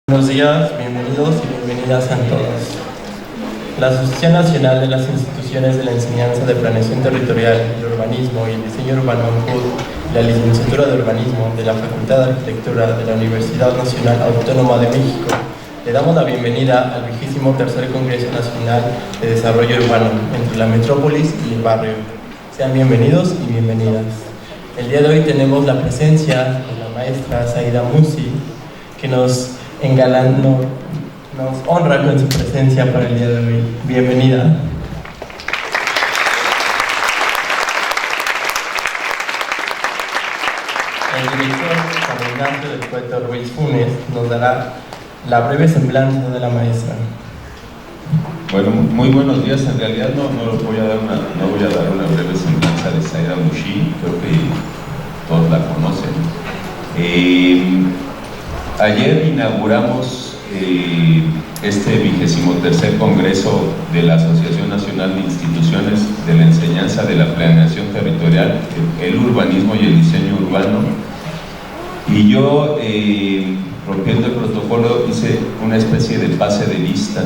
Buenos días, bienvenidos y bienvenidas a todos. La Asociación Nacional de las Instituciones de la Enseñanza de Planeación Territorial, el Urbanismo y el Diseño Urbano ANCUD, la Licenciatura de Urbanismo de la Facultad de Arquitectura de la Universidad Nacional Autónoma de México, le damos la bienvenida al 23º Congreso Nacional de Desarrollo Urbano entre la metrópolis y el barrio. Sean bienvenidos y bienvenidas. El día de hoy tenemos la presencia de la maestra Zaida Musi, que nos honra con su presencia para el día de hoy. Bienvenida. El director Juan Ignacio del Puerto Ruiz Funes nos dará la breve semblanza de la maestra. Bueno, muy buenos días. En realidad no voy a dar una breve semblanza de Zaida Musi, creo que todos la conocen. Ayer inauguramos este 23º Congreso de la Asociación Nacional de Instituciones de la Enseñanza de la Planeación Territorial, el Urbanismo y el Diseño Urbano. Y yo, rompiendo el protocolo, hice una especie de pase de lista,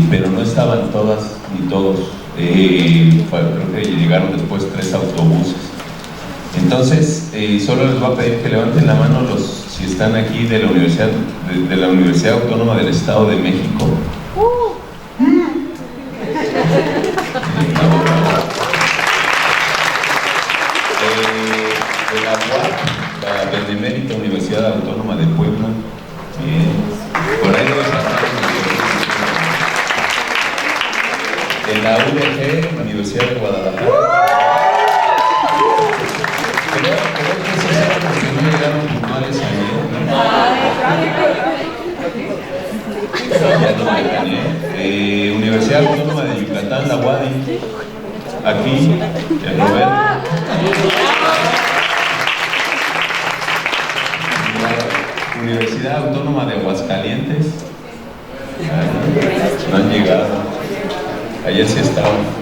pero no estaban todas ni todos. Creo que llegaron después 3 autobuses. Entonces, solo les voy a pedir que levanten la mano si están aquí de la Universidad Autónoma del Estado de México. De la UAP, la Benemérita Universidad Autónoma de Puebla. Por ahí debe pasar. De la UDG, Universidad de Guadalajara. Creo que sí eran los que no llegaron puntuales ayer, ¿no? Ya lo mencioné. Universidad Autónoma de Yucatán, la UADY. Aquí, el Roberto. Universidad Autónoma de Aguascalientes. No han llegado. Ayer sí estaban.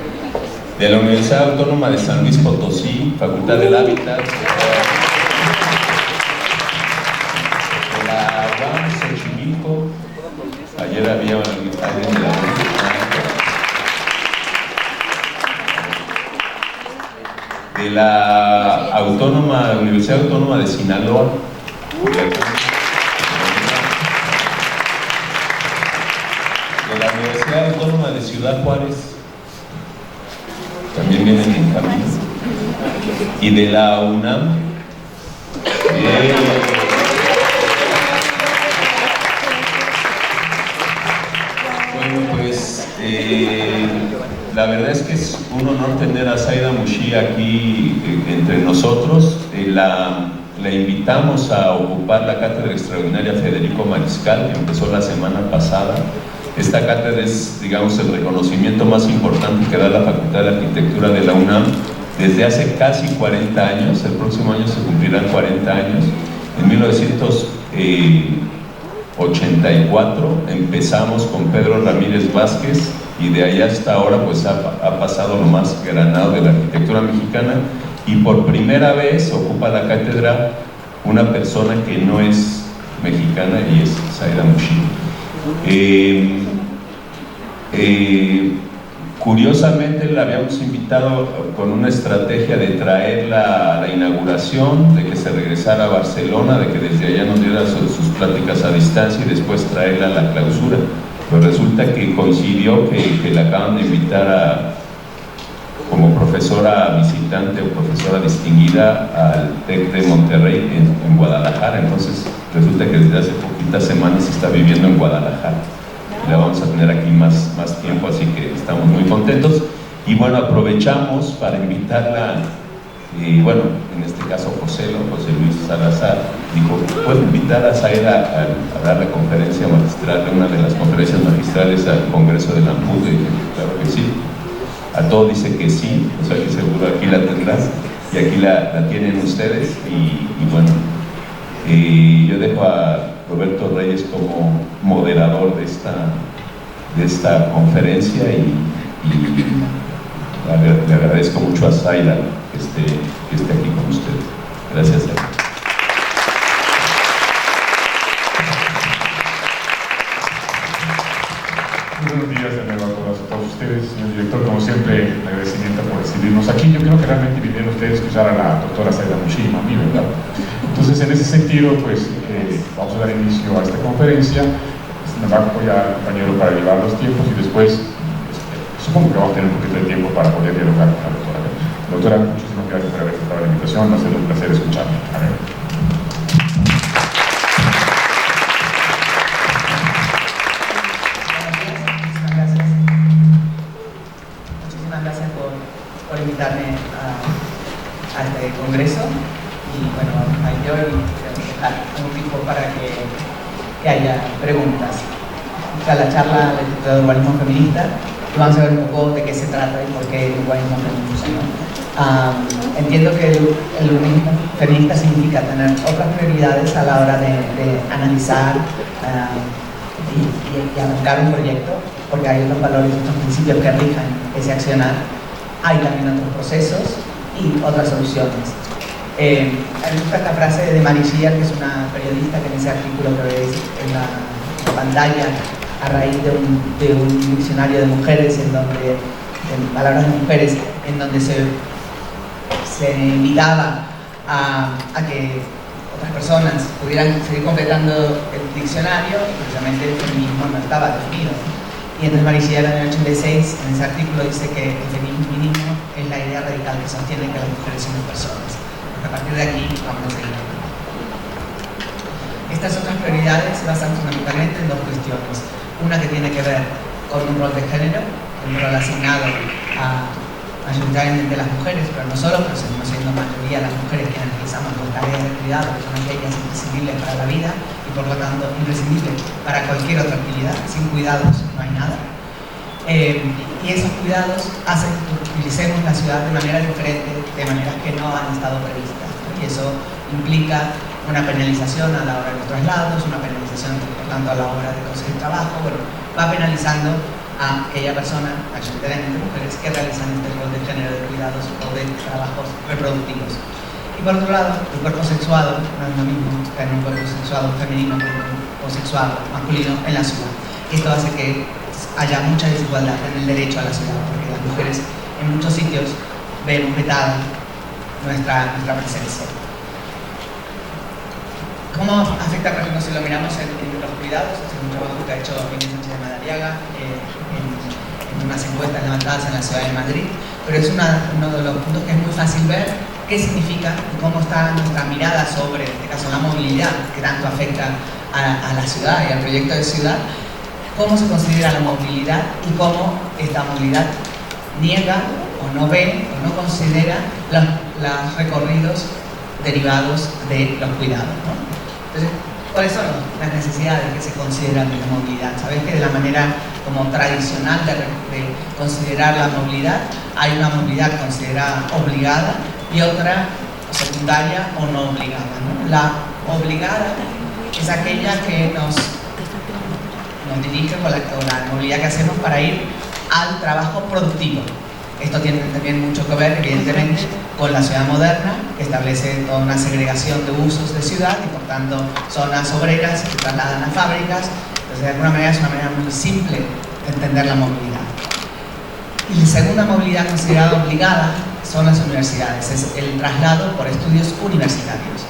De la Universidad Autónoma de San Luis Potosí, Facultad del Hábitat. De la UAM Xochimilco. Ayer había alguien de la de la Universidad Autónoma de Sinaloa. De la Universidad Autónoma de Ciudad Juárez. También vienen en camino. Y de la UNAM. Bueno, pues la verdad es que es un honor tener a Zaida Musi aquí entre nosotros. La invitamos a ocupar la cátedra extraordinaria Federico Mariscal, que empezó la semana pasada. Esta cátedra es, digamos, el reconocimiento más importante que da la Facultad de Arquitectura de la UNAM desde hace casi 40 años. El próximo año se cumplirán 40 años. En 1984 empezamos con Pedro Ramírez Vázquez y de ahí hasta ahora pues ha pasado lo más granado de la arquitectura mexicana, y por primera vez ocupa la cátedra una persona que no es mexicana, y es Zaida Musi. Curiosamente la habíamos invitado con una estrategia de traerla a la inauguración, de que se regresara a Barcelona, de que desde allá nos diera sus pláticas a distancia y después traerla a la clausura. Pues resulta que coincidió que la acaban de invitar como profesora visitante o profesora distinguida al TEC de Monterrey en Guadalajara. Entonces resulta que desde hace poquitas semanas está viviendo en Guadalajara. La vamos a tener aquí más tiempo, así que estamos muy contentos. Y bueno, aprovechamos para invitarla, bueno, en este caso José Luis Salazar, dijo, ¿puedo invitar a Zaida a dar la conferencia magistral, una de las conferencias magistrales al Congreso de la ANCUD? Y dije, claro que sí. A todo dice que sí, o sea que seguro aquí la tendrás, y aquí la tienen ustedes. Y bueno, yo dejo a Roberto Reyes como moderador de esta conferencia, y le agradezco mucho a Zaida que esté aquí con ustedes. Gracias. ustedes, señor director, como siempre, el agradecimiento por recibirnos aquí. Yo creo que realmente vinieron ustedes a escuchar a la doctora Saida Mushima, a mí, ¿verdad? Entonces, en ese sentido, pues, vamos a dar inicio a esta conferencia. Me va a apoyar el compañero para llevar los tiempos y después, supongo que vamos a tener un poquito de tiempo para poder dialogar con la doctora. Doctora, muchísimas gracias por haber aceptado la invitación, ha sido un placer escucharme. A ver. Muchísimas gracias por invitarme a este congreso y bueno, yo dejar un tiempo para que haya preguntas. La charla del urbanismo feminista y vamos a ver un poco de qué se trata y por qué el urbanismo feminista, ¿no? Entiendo que el urbanismo feminista significa tener otras prioridades a la hora de analizar y arrancar un proyecto, porque hay otros valores y otros principios que rijan ese accionar. Hay también otros procesos y otras soluciones. Me gusta esta frase de Marichilla, que es una periodista, que en ese artículo que veis en la pantalla, a raíz de un diccionario de mujeres, en palabras de mujeres, en donde se invitaba a que otras personas pudieran seguir completando el diccionario, y precisamente el feminismo no estaba definido. Y entonces Marichilla, en el año 86, en ese artículo, dice que el feminismo es la idea radical que sostiene que las mujeres somos personas. A partir de aquí vamos a seguir. Estas otras prioridades se basan fundamentalmente en dos cuestiones. Una que tiene que ver con un rol de género, un rol asignado a mayoritariamente las mujeres, pero no solo, pero seguimos siendo mayoría las mujeres quienes realizamos las tareas de cuidado, que son aquellas imprescindibles para la vida y por lo tanto imprescindibles para cualquier otra actividad. Sin cuidados no hay nada. Y esos cuidados hacen que utilicemos la ciudad de manera diferente, de maneras que no han estado previstas, ¿no? Y eso implica una penalización a la hora de los traslados, una penalización por tanto a la hora de conseguir trabajo. Bueno, va penalizando a aquella persona, mayoritariamente mujeres, que realizan este rol de género de cuidados o de trabajos reproductivos. Y por otro lado, el cuerpo sexuado no es lo mismo que en un cuerpo sexuado femenino que en un cuerpo sexuado masculino en la ciudad. Y esto hace que haya mucha desigualdad en el derecho a la ciudad, porque las mujeres en muchos sitios ven vetada nuestra presencia. ¿Cómo afecta, por ejemplo, si lo miramos en los cuidados? Es un trabajo que ha hecho Inés Sánchez de Madariaga en unas encuestas levantadas en la ciudad de Madrid, pero es uno de los puntos que es muy fácil ver qué significa y cómo está nuestra mirada sobre, en este caso, la movilidad, que tanto afecta a la ciudad y al proyecto de ciudad. Cómo se considera la movilidad y cómo esta movilidad niega o no ve o no considera los recorridos derivados de los cuidados, ¿no? Entonces, ¿cuáles son las necesidades que se consideran de la movilidad? Sabéis que de la manera como tradicional de considerar la movilidad, hay una movilidad considerada obligada y otra secundaria o no obligada, ¿no? La obligada es aquella que nos dirige con la movilidad que hacemos para ir al trabajo productivo. Esto tiene también mucho que ver, evidentemente, con la ciudad moderna, que establece toda una segregación de usos de ciudad y, por tanto, zonas obreras que se trasladan a fábricas. Entonces, de alguna manera, es una manera muy simple de entender la movilidad. Y la segunda movilidad considerada obligada son las universidades, es el traslado por estudios universitarios.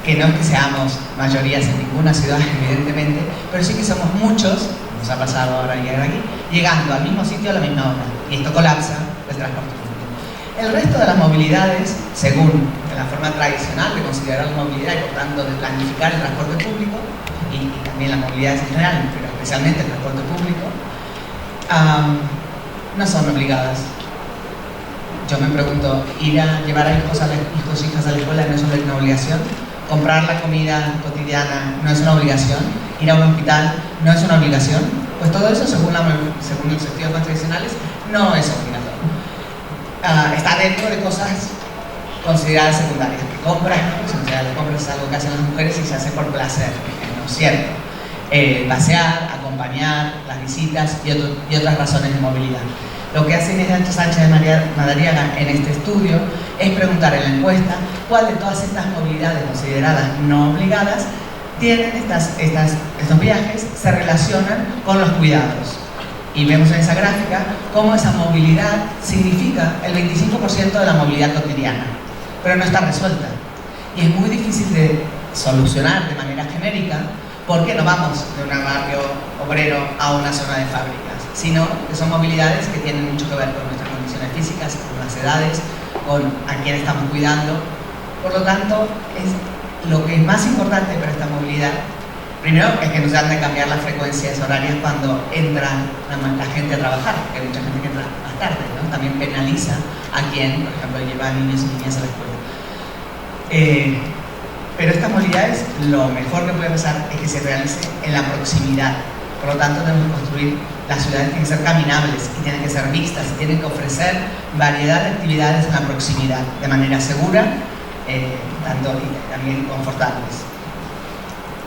Que no es que seamos mayorías en ninguna ciudad, evidentemente, pero sí que somos muchos, nos ha pasado ahora llegar aquí, llegando al mismo sitio a la misma hora, y esto colapsa el transporte público. El resto de las movilidades, según la forma tradicional de considerar la movilidad y por tanto de planificar el transporte público, y también las movilidades en general, pero especialmente el transporte público, no son obligadas. Yo me pregunto, ¿ir a llevar a hijos e hijas a la escuela no es una obligación? ¿Comprar la comida cotidiana no es una obligación? ¿Ir a un hospital no es una obligación? Pues todo eso, según los sentidos más tradicionales, no es obligatorio. Está dentro de cosas consideradas secundarias. Compras, ¿no? O sea, las compras es algo que hacen las mujeres y se hace por placer, ¿no es cierto? Pasear, acompañar, las visitas y otras razones de movilidad. Lo que hace Inés Sánchez de Madariaga en este estudio es preguntar en la encuesta cuál de todas estas movilidades consideradas no obligadas tienen estos viajes, se relacionan con los cuidados. Y vemos en esa gráfica cómo esa movilidad significa el 25% de la movilidad cotidiana, pero no está resuelta. Y es muy difícil de solucionar de manera genérica porque no vamos de un barrio obrero a una zona de fábricas, sino que son movilidades que tienen mucho que ver con nuestras condiciones físicas, con las edades, con a quién estamos cuidando. Por lo tanto, lo que es más importante para esta movilidad, primero es que nos dan de cambiar las frecuencias horarias cuando entra la gente a trabajar, porque hay mucha gente que entra más tarde, ¿no? También penaliza a quien, por ejemplo, lleva a niños y niñas a la escuela. Pero estas movilidades, lo mejor que puede pasar es que se realice en la proximidad. Por lo tanto, tenemos que construir, las ciudades tienen que ser caminables y tienen que ser mixtas y tienen que ofrecer variedad de actividades en la proximidad, de manera segura, y también confortables.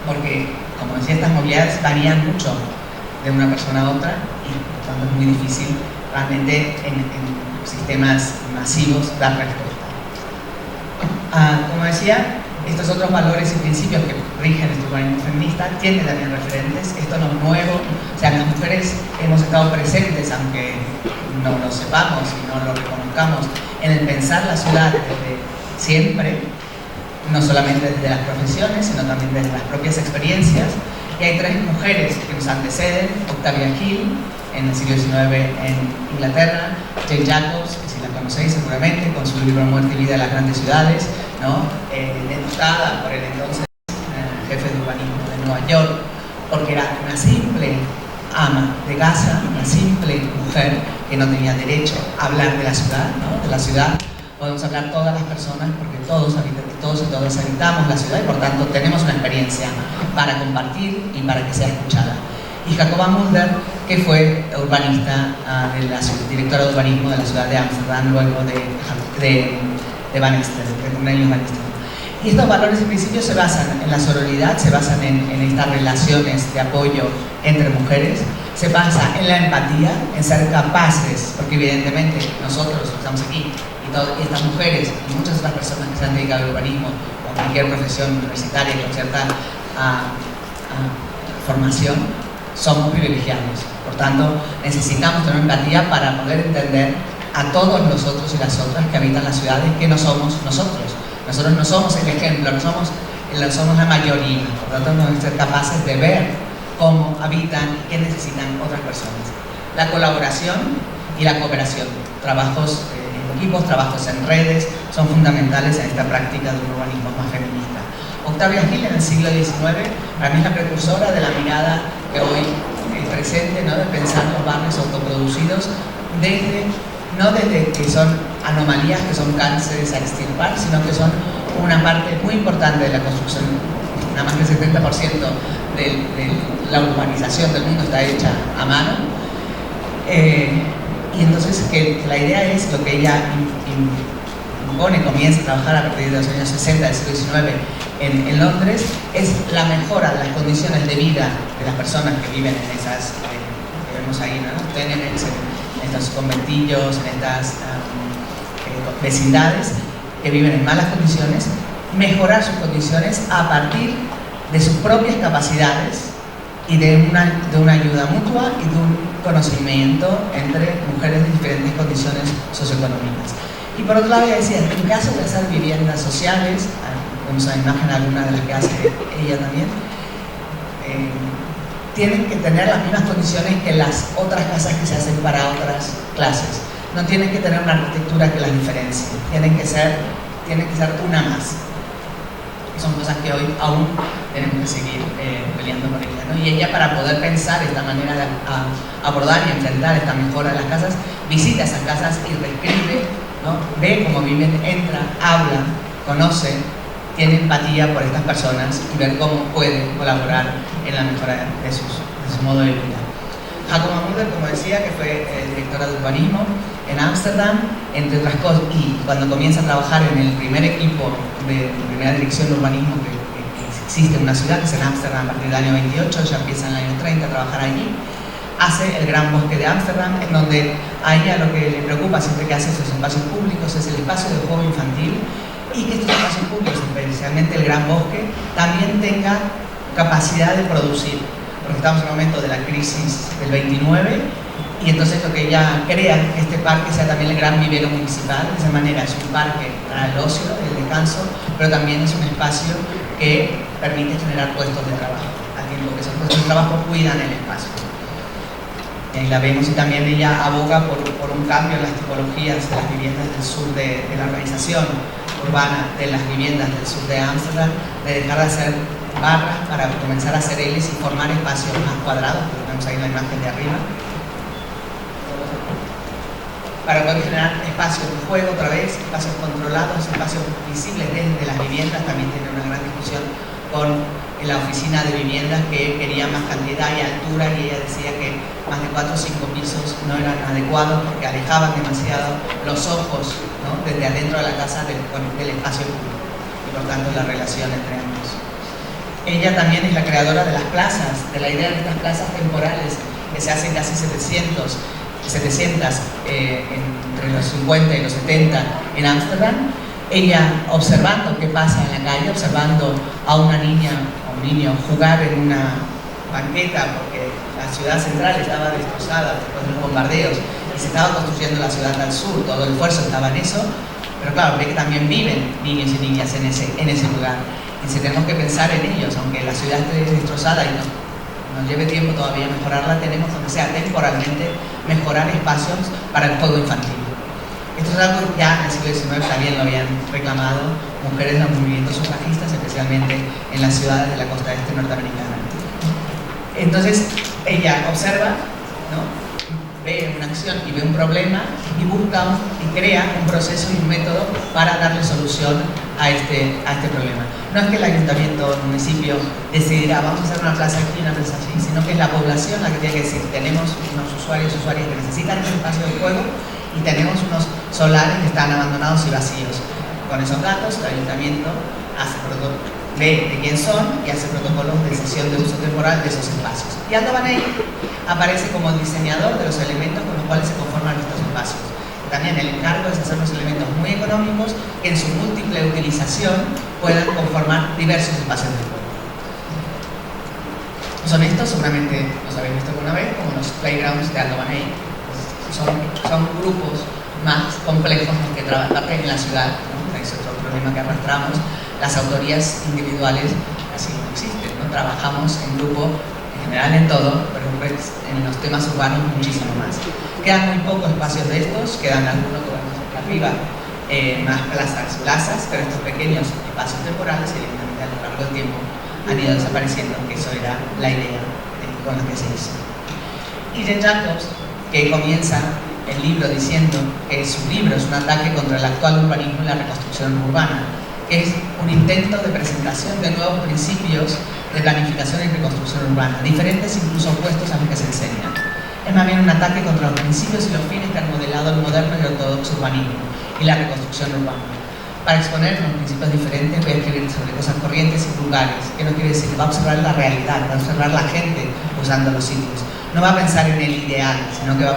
Porque, como decía, estas movilidades varían mucho de una persona a otra y por tanto es muy difícil realmente en sistemas masivos dar respuesta. Como decía, estos otros valores y principios que rigen este urbanismo feminista tienen también referentes. Esto no es nuevo, o sea, las mujeres hemos estado presentes, aunque no lo sepamos y no lo reconozcamos, en el pensar la ciudad desde siempre, no solamente desde las profesiones, sino también desde las propias experiencias. Y hay tres mujeres que nos anteceden: Octavia Hill, en el siglo XIX en Inglaterra; Jane Jacobs, que si la conocéis seguramente, con su libro Muerte y Vida de las Grandes Ciudades, ¿no? Denostada por el entonces jefe de urbanismo de Nueva York, porque era una simple ama de casa, una simple mujer que no tenía derecho a hablar de la ciudad, ¿no? De la ciudad podemos hablar todas las personas, porque todos y todas habitamos la ciudad y por tanto tenemos una experiencia para compartir y para que sea escuchada. Y Jacoba Mulder, que fue urbanista, directora de urbanismo de la ciudad de Ámsterdam, luego de Van Stel, de Cornelius Van Stel. Y estos valores y principios se basan en la sororidad, se basan en estas relaciones de apoyo entre mujeres, se basa en la empatía, en ser capaces, porque evidentemente nosotros estamos aquí y estas mujeres y muchas otras personas que se han dedicado al urbanismo o a cualquier profesión universitaria con cierta formación, somos privilegiados. Por tanto, necesitamos tener empatía para poder entender a todos nosotros y las otras que habitan las ciudades, que no somos nosotros. Nosotros no somos el ejemplo, no somos la mayoría. Por tanto, tenemos que ser capaces de ver cómo habitan y qué necesitan otras personas. La colaboración y la cooperación, trabajos en equipos, trabajos en redes, son fundamentales en esta práctica de un urbanismo más feminista. Octavia Hill, en el siglo XIX, para mí es la precursora de la mirada que hoy es presente, ¿no? De pensar los barrios autoproducidos no desde que son anomalías, que son cánceres a extirpar, sino que son una parte muy importante de la construcción. Nada más que el 70% de la urbanización del mundo está hecha a mano. Y entonces que la idea es lo que ella impone, comienza a trabajar a partir de los años 60 del siglo XIX en Londres, es la mejora de las condiciones de vida de las personas que viven en esas, que vemos ahí, ¿no? Tenements, en estos conventillos, en estas vecindades que viven en malas condiciones, mejorar sus condiciones a partir de sus propias capacidades y de una ayuda mutua y de un conocimiento entre mujeres de diferentes condiciones socioeconómicas. Y por otro lado, ya decía, en caso de hacer viviendas sociales, vemos a imagen alguna de las que hace ella también, tienen que tener las mismas condiciones que las otras casas que se hacen para otras clases. No tienen que tener una arquitectura que las diferencie, tienen que ser una más. Son cosas que hoy aún tenemos que seguir peleando por ellas, ¿no? Y ella, para poder pensar esta manera de abordar y enfrentar esta mejora de las casas, visita esas casas y reescribe, ¿no? Ve cómo viven, entra, habla, conoce, tiene empatía por estas personas y ver cómo puede colaborar en la mejora de su modo de vida. Jacoba Mulder, como decía, que fue directora de urbanismo en Ámsterdam, entre otras cosas, y cuando comienza a trabajar en el primer equipo de primera dirección de urbanismo que existe en una ciudad, que es en Ámsterdam a partir del año 28, ya empieza en el año 30 a trabajar allí, hace el Gran Bosque de Ámsterdam, en donde a ella lo que le preocupa siempre que hace estos espacios públicos es el espacio de juego infantil, y que estos espacios públicos, especialmente el Gran Bosque, también tenga capacidad de producir. Porque estamos en un momento de la crisis del 29 Y entonces lo que ella crea es que este parque sea también el gran vivero municipal. De esa manera es un parque para el ocio, el descanso, pero también es un espacio que permite generar puestos de trabajo, al tiempo que esos puestos de trabajo cuidan el espacio. Y ahí la vemos, y también ella aboga por un cambio en las tipologías de las viviendas del sur de la organización urbana de las viviendas del sur de Ámsterdam, de dejar de hacer barras para comenzar a hacer L's y formar espacios más cuadrados, que lo vemos ahí en la imagen de arriba, para poder generar espacios de juego otra vez, espacios controlados, espacios visibles desde las viviendas. También tiene una gran discusión con la oficina de viviendas que quería más cantidad y altura, y ella decía que más de 4 o 5 pisos no eran adecuados porque alejaban demasiado los ojos, ¿no?, desde adentro de la casa del espacio público, y por tanto la relación entre ambos. Ella también es la creadora de las plazas, de la idea de estas plazas temporales que se hacen casi 700 entre los 50 y los 70 en Ámsterdam. Ella, observando qué pasa en la calle, observando a una niña o un niño jugar en una banqueta porque la ciudad central estaba destrozada después de los bombardeos y se estaba construyendo la ciudad al sur, todo el esfuerzo estaba en eso, pero claro, ve que también viven niños y niñas en ese lugar. Y si tenemos que pensar en ellos, aunque la ciudad esté destrozada y nos lleve tiempo todavía mejorarla, tenemos, aunque sea temporalmente, mejorar espacios para el juego infantil. Esto es algo que ya en el siglo XIX también lo habían reclamado mujeres de los movimientos sufragistas, especialmente en las ciudades de la costa este norteamericana. Entonces ella observa, ¿no?, ve una acción y ve un problema y busca y crea un proceso y un método para darle solución a este problema. No es que el ayuntamiento o el municipio decidirá vamos a hacer una plaza aquí y una plaza allí, sino que es la población la que tiene que decir tenemos unos usuarios que necesitan un espacio de juego y tenemos unos solares que están abandonados y vacíos. Con esos datos el ayuntamiento ve de quién son y hace protocolos de cesión de uso temporal de esos espacios. Y Aldo Van Eyck aparece como diseñador de los elementos con los cuales se conforman estos espacios. También el encargo es hacer unos elementos muy económicos que en su múltiple utilización puedan conformar diversos espacios de juego. Son estos, seguramente los habéis visto alguna vez, como los playgrounds de Aldo Van Eyck. Son grupos más complejos los que trabajan en la ciudad, ¿no? Es otro problema que arrastramos. Las autorías individuales casi no existen, ¿no? Trabajamos en grupo, en general en todo, pero en los temas urbanos muchísimo más. Quedan muy pocos espacios de estos, quedan algunos que vemos aquí arriba, más plazas, pero estos pequeños espacios temporales, evidentemente a lo largo del tiempo, han ido desapareciendo, que eso era la idea con la que se hizo. Y Jane Jacobs, que comienza el libro diciendo que su libro es un ataque contra el actual urbanismo y la reconstrucción urbana, que es un intento de presentación de nuevos principios de planificación y reconstrucción urbana, diferentes incluso opuestos a los que se enseñan. Es más bien un ataque contra los principios y los fines que han modelado el moderno y ortodoxo urbanismo y la reconstrucción urbana. Para exponer unos principios diferentes voy a escribir sobre cosas corrientes y vulgares, que no quiere decir que va a observar la realidad, va a observar la gente usando los sitios. No va a pensar en el ideal, sino que va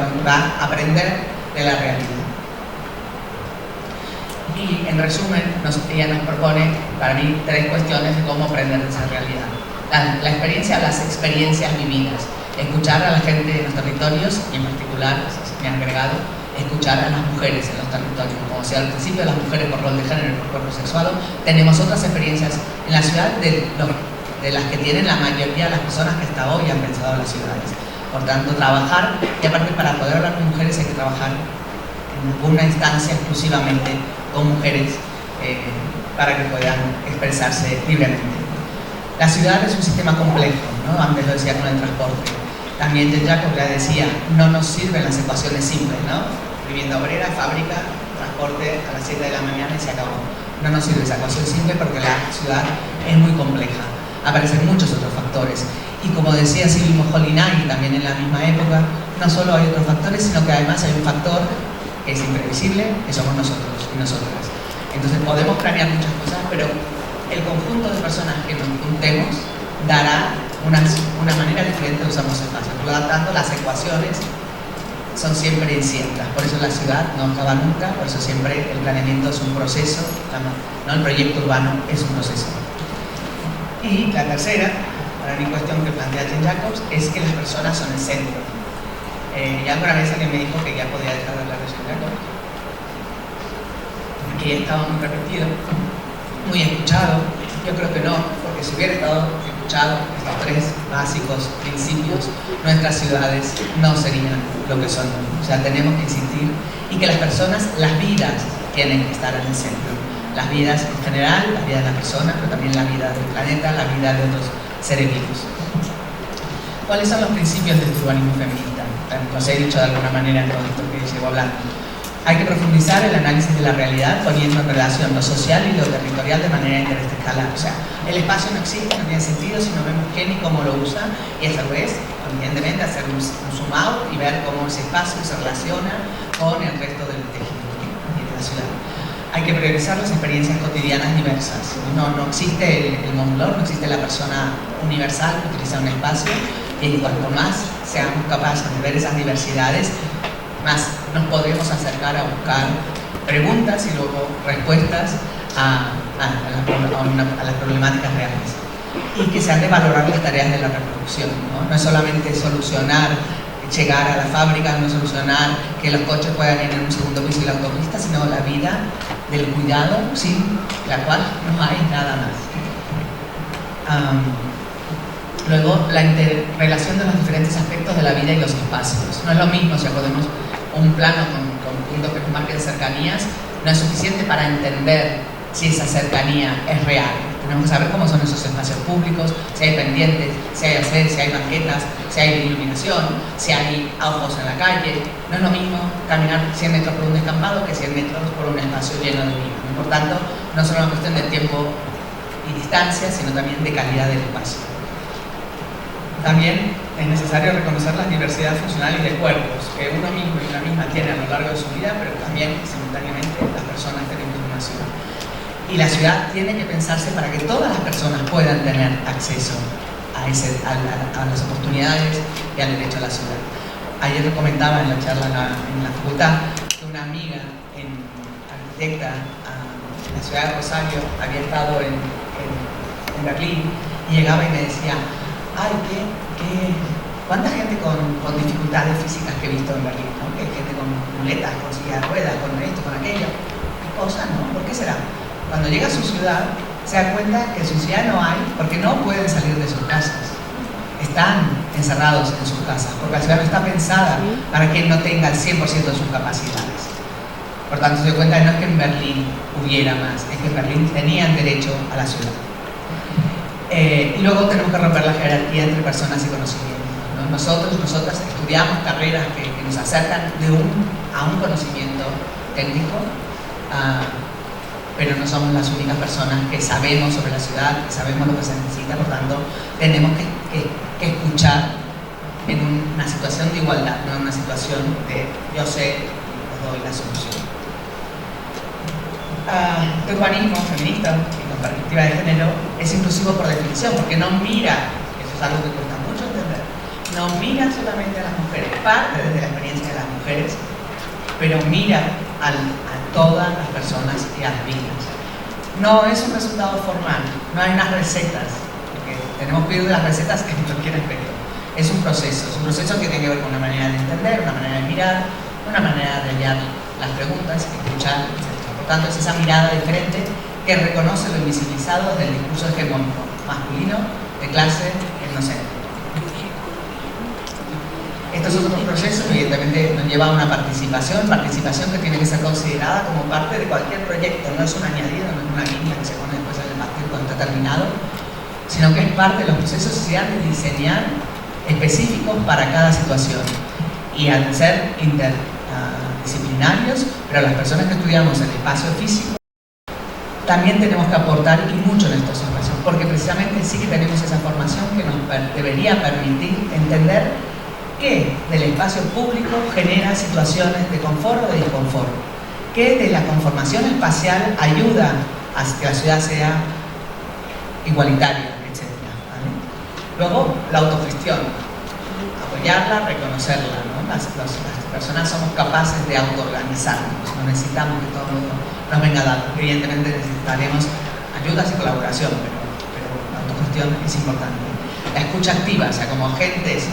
a aprender de la realidad. Y en resumen, ella nos propone, para mí, 3 cuestiones de cómo aprender de esa realidad. La experiencia, las experiencias vividas. Escuchar a la gente de los territorios y en particular, me han agregado, escuchar a las mujeres en los territorios. Como decía al principio, las mujeres por rol de género y por cuerpo sexuado, tenemos otras experiencias en la ciudad de las que tienen la mayoría de las personas que hasta hoy han pensado en las ciudades. Por tanto, trabajar, y aparte para poder hablar con mujeres hay que trabajar en alguna instancia exclusivamente con mujeres para que puedan expresarse libremente. La ciudad es un sistema complejo, ¿no? Antes lo decía con el transporte. También Jane Jacobs ya decía, no nos sirven las ecuaciones simples, ¿no? Vivienda obrera, fábrica, transporte a las 7 de la mañana y se acabó. No nos sirve esa ecuación simple porque la ciudad es muy compleja. Aparecen muchos otros factores. Y como decía Sylvie Moholy-Nagy también en la misma época, no solo hay otros factores, sino que además hay un factor que es imprevisible, que somos nosotros y nosotras. Entonces podemos planear muchas cosas, pero el conjunto de personas que nos juntemos dará una manera diferente de usar los espacios. Por lo tanto, las ecuaciones son siempre inciertas. Por eso la ciudad no acaba nunca, por eso siempre el planeamiento es un proceso, ¿no? El proyecto urbano es un proceso. Y la tercera, para mi cuestión que plantea Jane Jacobs, es que las personas son el centro. Y alguna vez alguien me dijo que ya podía dejar de hablar de Chicago, que ya estaba muy repetido, muy escuchado. Yo creo que no, porque si hubiera estado escuchado estos tres básicos principios, nuestras ciudades no serían lo que son hoy. O sea, tenemos que insistir y que las personas, las vidas tienen que estar en el centro. Las vidas en general, las vidas de las personas, pero también la vida del planeta, la vida de otros seres vivos. ¿Cuáles son los principios del urbanismo feminista? Los he dicho de alguna manera en todo esto que llevo hablando. Hay que profundizar el análisis de la realidad poniendo en relación lo social y lo territorial de manera interescalar. O sea, el espacio no existe, no tiene sentido si no vemos quién y cómo lo usa, y a su vez, evidentemente, hacer un zoom out y ver cómo ese espacio se relaciona con el resto del tejido de la ciudad. Hay que priorizar las experiencias cotidianas diversas. No existe el Mondlor, no existe la persona universal que utiliza un espacio, y cuanto más seamos capaces de ver esas diversidades, más nos podremos acercar a buscar preguntas y luego respuestas a las problemáticas reales. Y que se han de valorar las tareas de la reproducción, ¿no? No es solamente solucionar, llegar a la fábrica, no solucionar que los coches puedan ir en un segundo piso y la autopista, sino la vida del cuidado, sin la cual no hay nada más. Luego, la interrelación de los diferentes aspectos de la vida y los espacios. No es lo mismo, si acordemos, un plano con puntos que nos marquen cercanías, no es suficiente para entender si esa cercanía es real. Tenemos que saber cómo son esos espacios públicos, si hay pendientes, si hay aceras, si hay banquetas, si hay iluminación, si hay ojos en la calle. No es lo mismo caminar 100 metros por un descampado que 100 metros por un espacio lleno de vida. Por tanto, no solo una cuestión de tiempo y distancia, sino también de calidad del espacio. También es necesario reconocer las diversidades funcionales de cuerpos que uno mismo y una misma tiene a lo largo de su vida, pero también simultáneamente las personas tenemos en una ciudad. Y la ciudad tiene que pensarse para que todas las personas puedan tener acceso a las oportunidades y al derecho a la ciudad. Ayer lo comentaba en la charla en la facultad que una amiga arquitecta en la ciudad de Rosario había estado en Berlín y llegaba y me decía: ay, cuánta gente con dificultades físicas que he visto en Berlín, ¿no? Que hay gente con muletas, con silla de ruedas, con esto, con aquello. ¿Qué cosas, no? ¿Por qué será? Cuando llega a su ciudad, se da cuenta que en su ciudad no hay, porque no pueden salir de sus casas. Están encerrados en sus casas, porque la ciudad no está pensada para que no tenga el 100% de sus capacidades. Por tanto, se da cuenta que no es que en Berlín hubiera más, es que en Berlín tenían derecho a la ciudad. Y luego tenemos que romper la jerarquía entre personas y conocimientos, ¿no? Nosotras estudiamos carreras que nos acercan a un conocimiento técnico, pero no somos las únicas personas que sabemos sobre la ciudad, que sabemos lo que se necesita. Por tanto, tenemos que escuchar en una situación de igualdad, no en una situación de yo sé y os doy la solución. El urbanismo feminista y con perspectiva de género es inclusivo por definición, porque no mira, eso es algo que cuesta mucho entender, no mira solamente a las mujeres, parte desde la experiencia de las mujeres, pero mira a todas las personas y a las vidas. No es un resultado formal, no hay unas recetas, porque tenemos que ir de las recetas en cualquier aspecto. Es un proceso que tiene que ver con una manera de entender, una manera de mirar, una manera de hallar las preguntas, escuchar, etc. Por tanto, es esa mirada diferente que reconoce lo invisibilizado del discurso hegemónico masculino, de clase, etnocéntrico. Estos otros procesos evidentemente nos lleva a una participación que tiene que ser considerada como parte de cualquier proyecto, no es un añadido, no es una línea que se pone después en el pastel cuando está terminado, sino que es parte de los procesos que se han de diseñar específicos para cada situación. Y al ser interdisciplinarios, pero las personas que estudiamos el espacio físico, también tenemos que aportar y mucho en estos espacios, porque precisamente sí que tenemos esa formación que nos debería permitir entender que del espacio público genera situaciones de confort o de disconfort, que de la conformación espacial ayuda a que la ciudad sea igualitaria, etc. ¿Vale? Luego, la autogestión, apoyarla, reconocerla, ¿no? Las personas somos capaces de autoorganizarnos, no necesitamos que todo el mundo nos venga dado. Evidentemente necesitaremos ayudas y colaboración, pero la autogestión es importante. La escucha activa, o sea, como agentes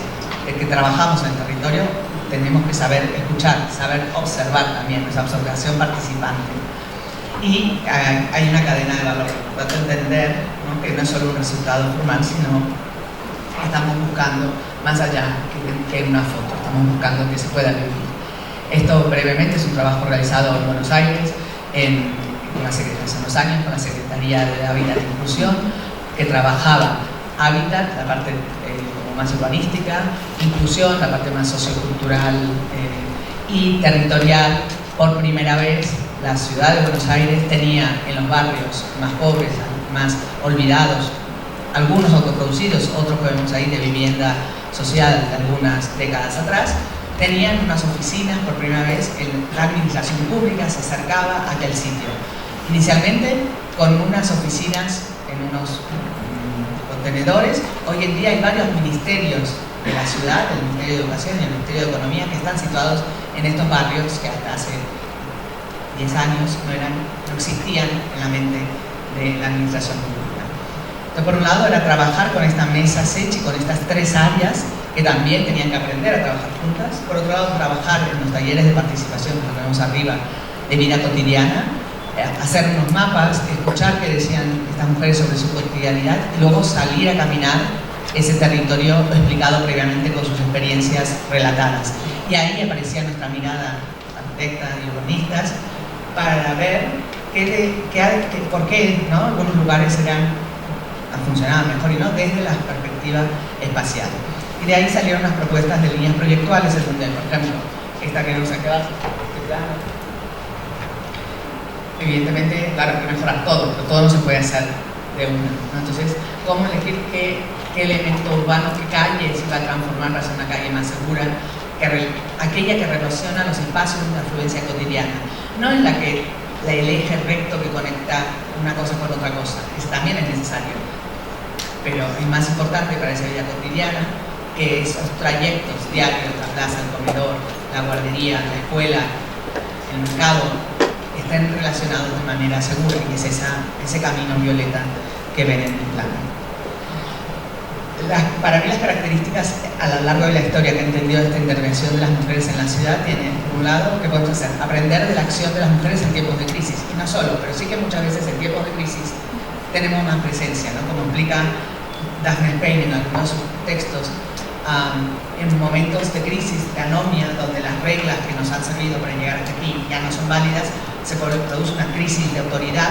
que trabajamos en el territorio, tenemos que saber escuchar, saber observar también, esa observación participante. Y hay una cadena de valor, trato de entender, ¿no?, que no es solo un resultado formal, sino que estamos buscando más allá que una foto, estamos buscando que se pueda vivir. Esto brevemente es un trabajo realizado en Buenos Aires hace unos años con la Secretaría de Hábitat e Inclusión, que trabajaba hábitat, la parte como más urbanística, inclusión, la parte más sociocultural y territorial. Por primera vez la ciudad de Buenos Aires tenía en los barrios más pobres, más olvidados, algunos autoproducidos, otros que vemos ahí de vivienda social de algunas décadas atrás, tenían unas oficinas. Por primera vez la administración pública se acercaba a aquel sitio. Inicialmente con unas oficinas en unos contenedores. Hoy en día hay varios ministerios de la ciudad, el Ministerio de Educación y el Ministerio de Economía, que están situados en estos barrios que hasta hace 10 años no existían en la mente de la administración pública. Entonces, por un lado era trabajar con esta mesa SECH y con estas 3 áreas que también tenían que aprender a trabajar juntas. Por otro lado, trabajar en los talleres de participación, que lo vemos arriba, de vida cotidiana, hacer unos mapas, escuchar qué decían estas mujeres sobre su cotidianidad y luego salir a caminar ese territorio explicado previamente con sus experiencias relatadas. Y ahí aparecía nuestra mirada arquitectas y urbanistas para ver por qué, ¿no?, algunos lugares funcionaban mejor y no desde la perspectiva espacial. Y de ahí salieron las propuestas de líneas proyectuales, en donde, por ejemplo, esta que vemos aquí abajo, evidentemente, claro, hay que mejorar todo, pero todo no se puede hacer de una, ¿no? Entonces, ¿cómo elegir qué elemento urbano, qué calle se va a transformar para ser una calle más segura? Aquella que relaciona los espacios de afluencia cotidiana, no en la que el eje recto que conecta una cosa con otra cosa, ese también es necesario, pero es más importante para esa vida cotidiana que esos trayectos diarios, la plaza, el comedor, la guardería, la escuela, el mercado, estén relacionados de manera segura, y es ese camino violeta que ven en el plano. Para mí las características a lo largo de la historia que he entendido esta intervención de las mujeres en la ciudad tienen, por un lado, que podemos hacer, aprender de la acción de las mujeres en tiempos de crisis, y no solo, pero sí que muchas veces en tiempos de crisis tenemos más presencia, ¿no?, como explica Daphne Payne en algunos de sus textos, en momentos de crisis, de anomia, donde las reglas que nos han servido para llegar hasta aquí ya no son válidas, se produce una crisis de autoridad,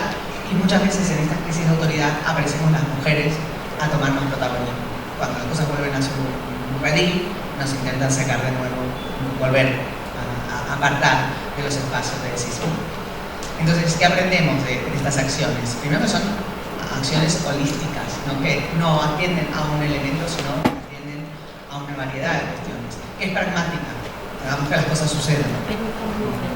y muchas veces en estas crisis de autoridad aparecemos las mujeres a tomar más protagonismo. Cuando las cosas vuelven a su redil, nos intentan sacar de nuevo, volver a apartar de los espacios de decisión. Entonces, ¿qué aprendemos de estas acciones? Primero que son acciones holísticas, ¿no?, que no atienden a un elemento, sino que atienden a una variedad de cuestiones. Es pragmática, hagamos que las cosas sucedan,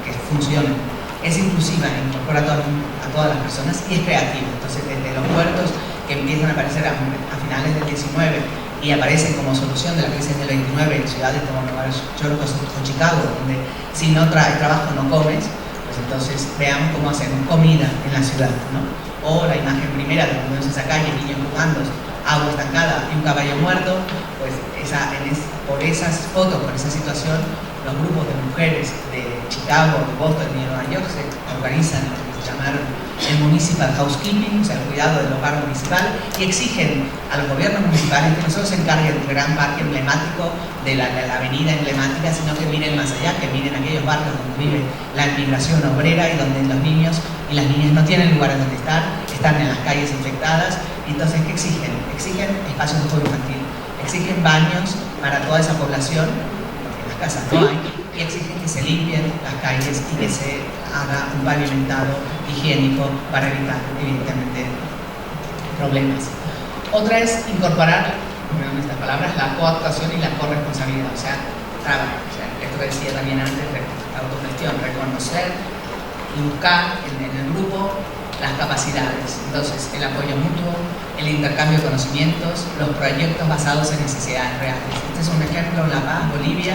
que funcionen. Es inclusiva, incorpora a todas las personas, y es creativa. Entonces, desde los puertos que empiezan a aparecer a finales del 19 y aparecen como solución de la crisis del 29 en ciudades como Nueva York o Chicago, donde si no traes trabajo no comes, pues entonces veamos cómo hacemos comida en la ciudad, ¿no? O la imagen primera de cuando vemos esa calle, niños jugando, agua estancada y un caballo muerto, pues por esas fotos, por esa situación, los grupos de mujeres de Chicago, de Boston y de Nueva York se organizan en lo que se llamaron el Municipal Housekeeping, o sea, el cuidado del hogar municipal, y exigen a los gobiernos municipales que no solo se encarguen del gran parque emblemático, de la avenida emblemática, sino que miren más allá, que miren aquellos barrios donde vive la inmigración obrera y donde los niños y las niñas no tienen lugares donde estar, están en las calles infectadas. Y entonces, ¿qué exigen? Exigen espacios de juego infantil, exigen baños para toda esa población, porque en las casas no hay, y exigen que se limpien las calles y que se haga un pavimentado higiénico para evitar, evidentemente, problemas. Otra es incorporar, en estas palabras, la coactuación y la corresponsabilidad, o sea, trabajo. O sea, esto que decía también antes, autogestión, reconocer y buscar en el grupo las capacidades. Entonces, el apoyo mutuo, el intercambio de conocimientos, los proyectos basados en necesidades reales. Este es un ejemplo en La Paz, Bolivia,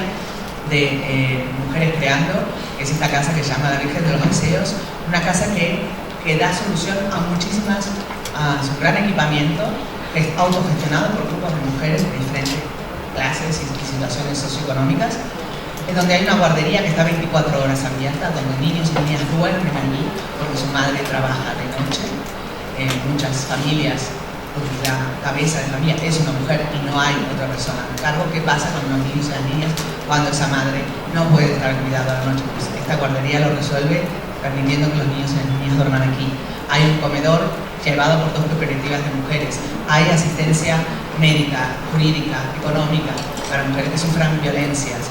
de Mujeres Creando, que es esta casa que se llama La Virgen de los Deseos, una casa que da solución a muchísimas, a su gran equipamiento, que es autogestionado por grupos de mujeres de diferentes clases y situaciones socioeconómicas, es donde hay una guardería que está 24 horas abierta, donde niños y niñas duermen allí porque su madre trabaja de noche. Muchas familias, porque la cabeza de familia es una mujer y no hay otra persona a cargo. ¿Qué pasa con los niños y las niñas cuando esa madre no puede estar al cuidado a la noche? Pues esta guardería lo resuelve permitiendo que los niños y las niñas duerman aquí. Hay un comedor llevado por 2 cooperativas de mujeres. Hay asistencia médica, jurídica, económica para mujeres que sufran violencias,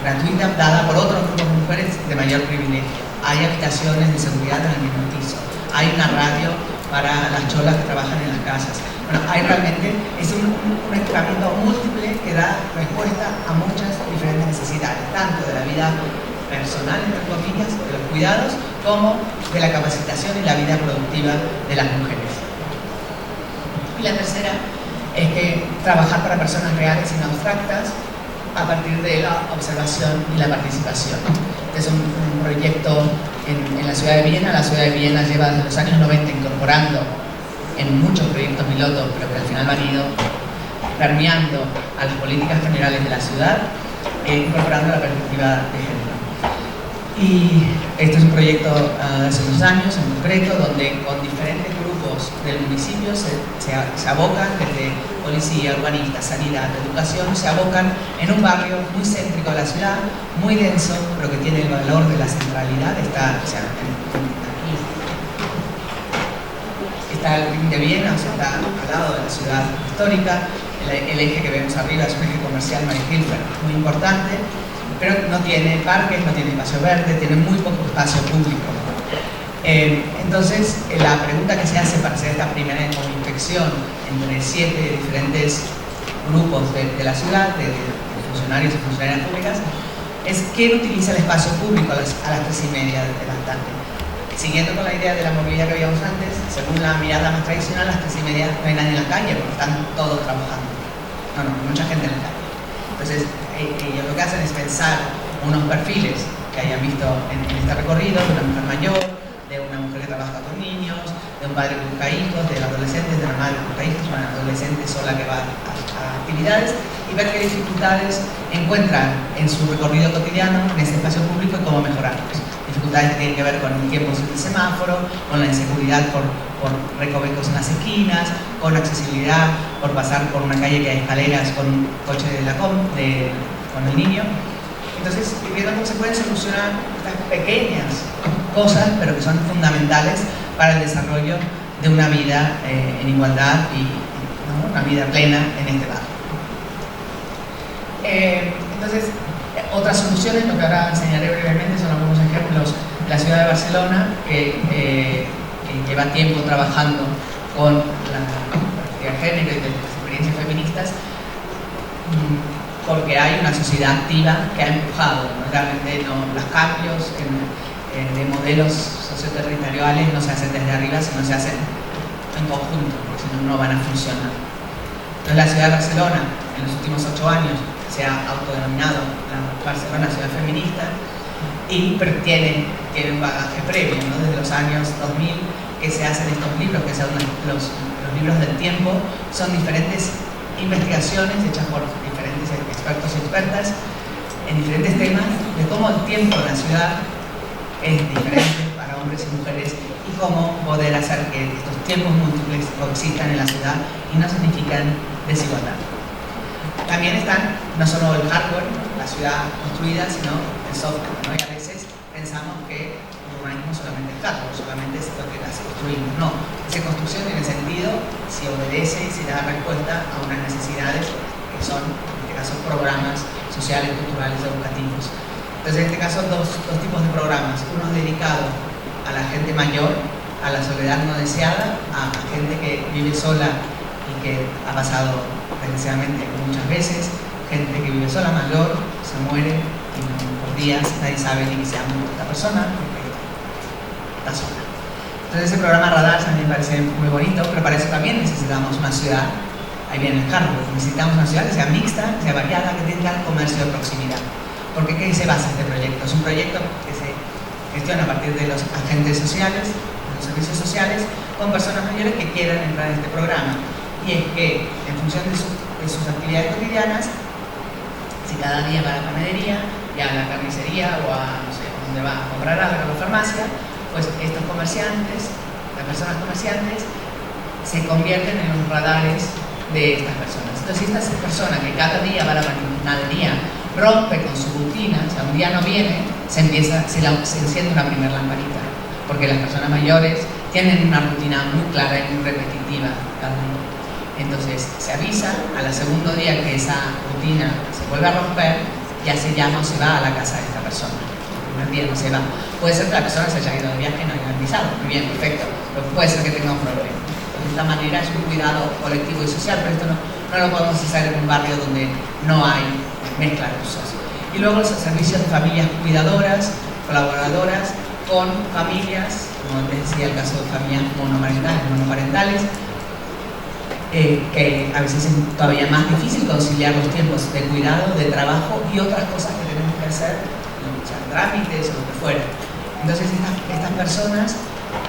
gratuita, dada por otros grupos de mujeres de mayor privilegio. Hay habitaciones de seguridad en el mismo piso. Hay una radio para las cholas que trabajan en las casas. Bueno, hay realmente, es un equipamiento múltiple que da respuesta a muchas diferentes necesidades, tanto de la vida personal, entre comillas, de los cuidados, como de la capacitación y la vida productiva de las mujeres. Y la tercera es que trabajar para personas reales y no abstractas a partir de la observación y la participación. Es un proyecto en la ciudad de Viena. La ciudad de Viena lleva desde los años 90 incorporando en muchos proyectos pilotos, pero que al final han ido permeando a las políticas generales de la ciudad, incorporando la perspectiva de género. Y este es un proyecto de hace unos años en concreto, donde con diferentes grupos del municipio se abocan, desde policía, urbanistas, sanidad, educación, se abocan en un barrio muy céntrico de la ciudad, muy denso, pero que tiene el valor de la centralidad. Aquí está el Ring de Viena, o sea, está al lado de la ciudad histórica. El eje que vemos arriba es un eje comercial, Marie-Hilfer, muy importante, pero no tiene parques, no tiene espacio verde, tiene muy poco espacio público. Entonces, la pregunta que se hace para hacer esta primera inspección entre 7 diferentes grupos de la ciudad, de funcionarios y funcionarias públicas, es quién utiliza el espacio público a las 3:30 de la tarde. Siguiendo con la idea de la movilidad que veíamos antes, según la mirada más tradicional, a las 3:30 no hay nadie en la calle porque están todos trabajando. No, mucha gente en la calle. Entonces, ellos lo que hacen es pensar unos perfiles que hayan visto en este recorrido, de una mujer mayor, de una mujer que trabaja con niños, de un padre que busca hijos, de adolescentes, de una madre que busca hijos, una adolescente sola que va a actividades, y ver qué dificultades encuentran en su recorrido cotidiano, en ese espacio público, y cómo mejorarlos. Dificultades que tienen que ver con el tiempo del semáforo, con la inseguridad por recovecos en las esquinas, con accesibilidad, por pasar por una calle que hay escaleras con un coche con el niño. Entonces, viendo cómo se pueden solucionar estas pequeñas cosas, pero que son fundamentales para el desarrollo de una vida en igualdad y una vida plena en este barrio. Entonces, otras soluciones, lo que ahora enseñaré brevemente, son algunos ejemplos de la ciudad de Barcelona, que lleva tiempo trabajando con la perspectiva de género y de las experiencias feministas, porque hay una sociedad activa que ha empujado, ¿no? Realmente los cambios de modelos socioterritoriales no se hacen desde arriba, sino se hacen en conjunto, porque si no, no van a funcionar. Entonces, la ciudad de Barcelona, en los últimos 8 años, se ha autodenominado la Barcelona Ciudad Feminista, pero tiene un bagaje previo, ¿no? Desde los años 2000 que se hacen estos libros, que son los libros del tiempo. Son diferentes investigaciones hechas por diferentes expertos y expertas en diferentes temas de cómo el tiempo en la ciudad es diferente para hombres y mujeres y cómo poder hacer que estos tiempos múltiples coexistan en la ciudad y no significan desigualdad. También están no solo el hardware, la ciudad construida, sino el software, ¿no? Y a veces pensamos que el urbanismo solamente es hardware, solamente es lo que hace construimos. No, esa construcción tiene sentido si obedece y si da respuesta a unas necesidades que son, en este caso, programas sociales, culturales, educativos. Entonces, en este caso, dos tipos de programas. Uno dedicado a la gente mayor, a la soledad no deseada, a gente que vive sola y que ha pasado desgraciadamente muchas veces, gente que vive sola, mayor, se muere y por días nadie sabe ni que se ha muerto esta persona porque está sola. Entonces, ese programa Radar a mí me parece muy bonito, pero para eso también necesitamos una ciudad. Ahí viene el cargo, necesitamos una ciudad que sea mixta, que sea variada, que tenga comercio de proximidad. ¿Por qué se basa este proyecto? Es un proyecto que se gestiona a partir de los agentes sociales, de los servicios sociales, con personas mayores que quieran entrar en este programa. Y es que, en función de sus actividades cotidianas, si cada día va a la panadería, y a la carnicería o a, no sé, donde va a comprar algo, a la farmacia, pues estos comerciantes, las personas comerciantes, se convierten en los radares de estas personas. Entonces, si esta persona que cada día va a la panadería rompe con su rutina, o sea, un día no viene, se enciende una primera lamparita, porque las personas mayores tienen una rutina muy clara y muy repetitiva cada día. Entonces, se avisa al segundo día que esa rutina se vuelve a romper, ya no se va a la casa de esta persona. El primer día no se va. Puede ser que la persona se haya ido de viaje y no haya avisado. Muy bien, perfecto. Pero puede ser que tenga un problema. De esta manera es un cuidado colectivo y social, pero esto no lo podemos hacer en un barrio donde no hay mezcla de usos. Y luego los servicios de familias cuidadoras, colaboradoras, con familias, como les decía, el caso de familias monoparentales, que a veces es todavía más difícil conciliar los tiempos de cuidado, de trabajo y otras cosas que tenemos que hacer, trámites o lo que fuera. Entonces estas personas,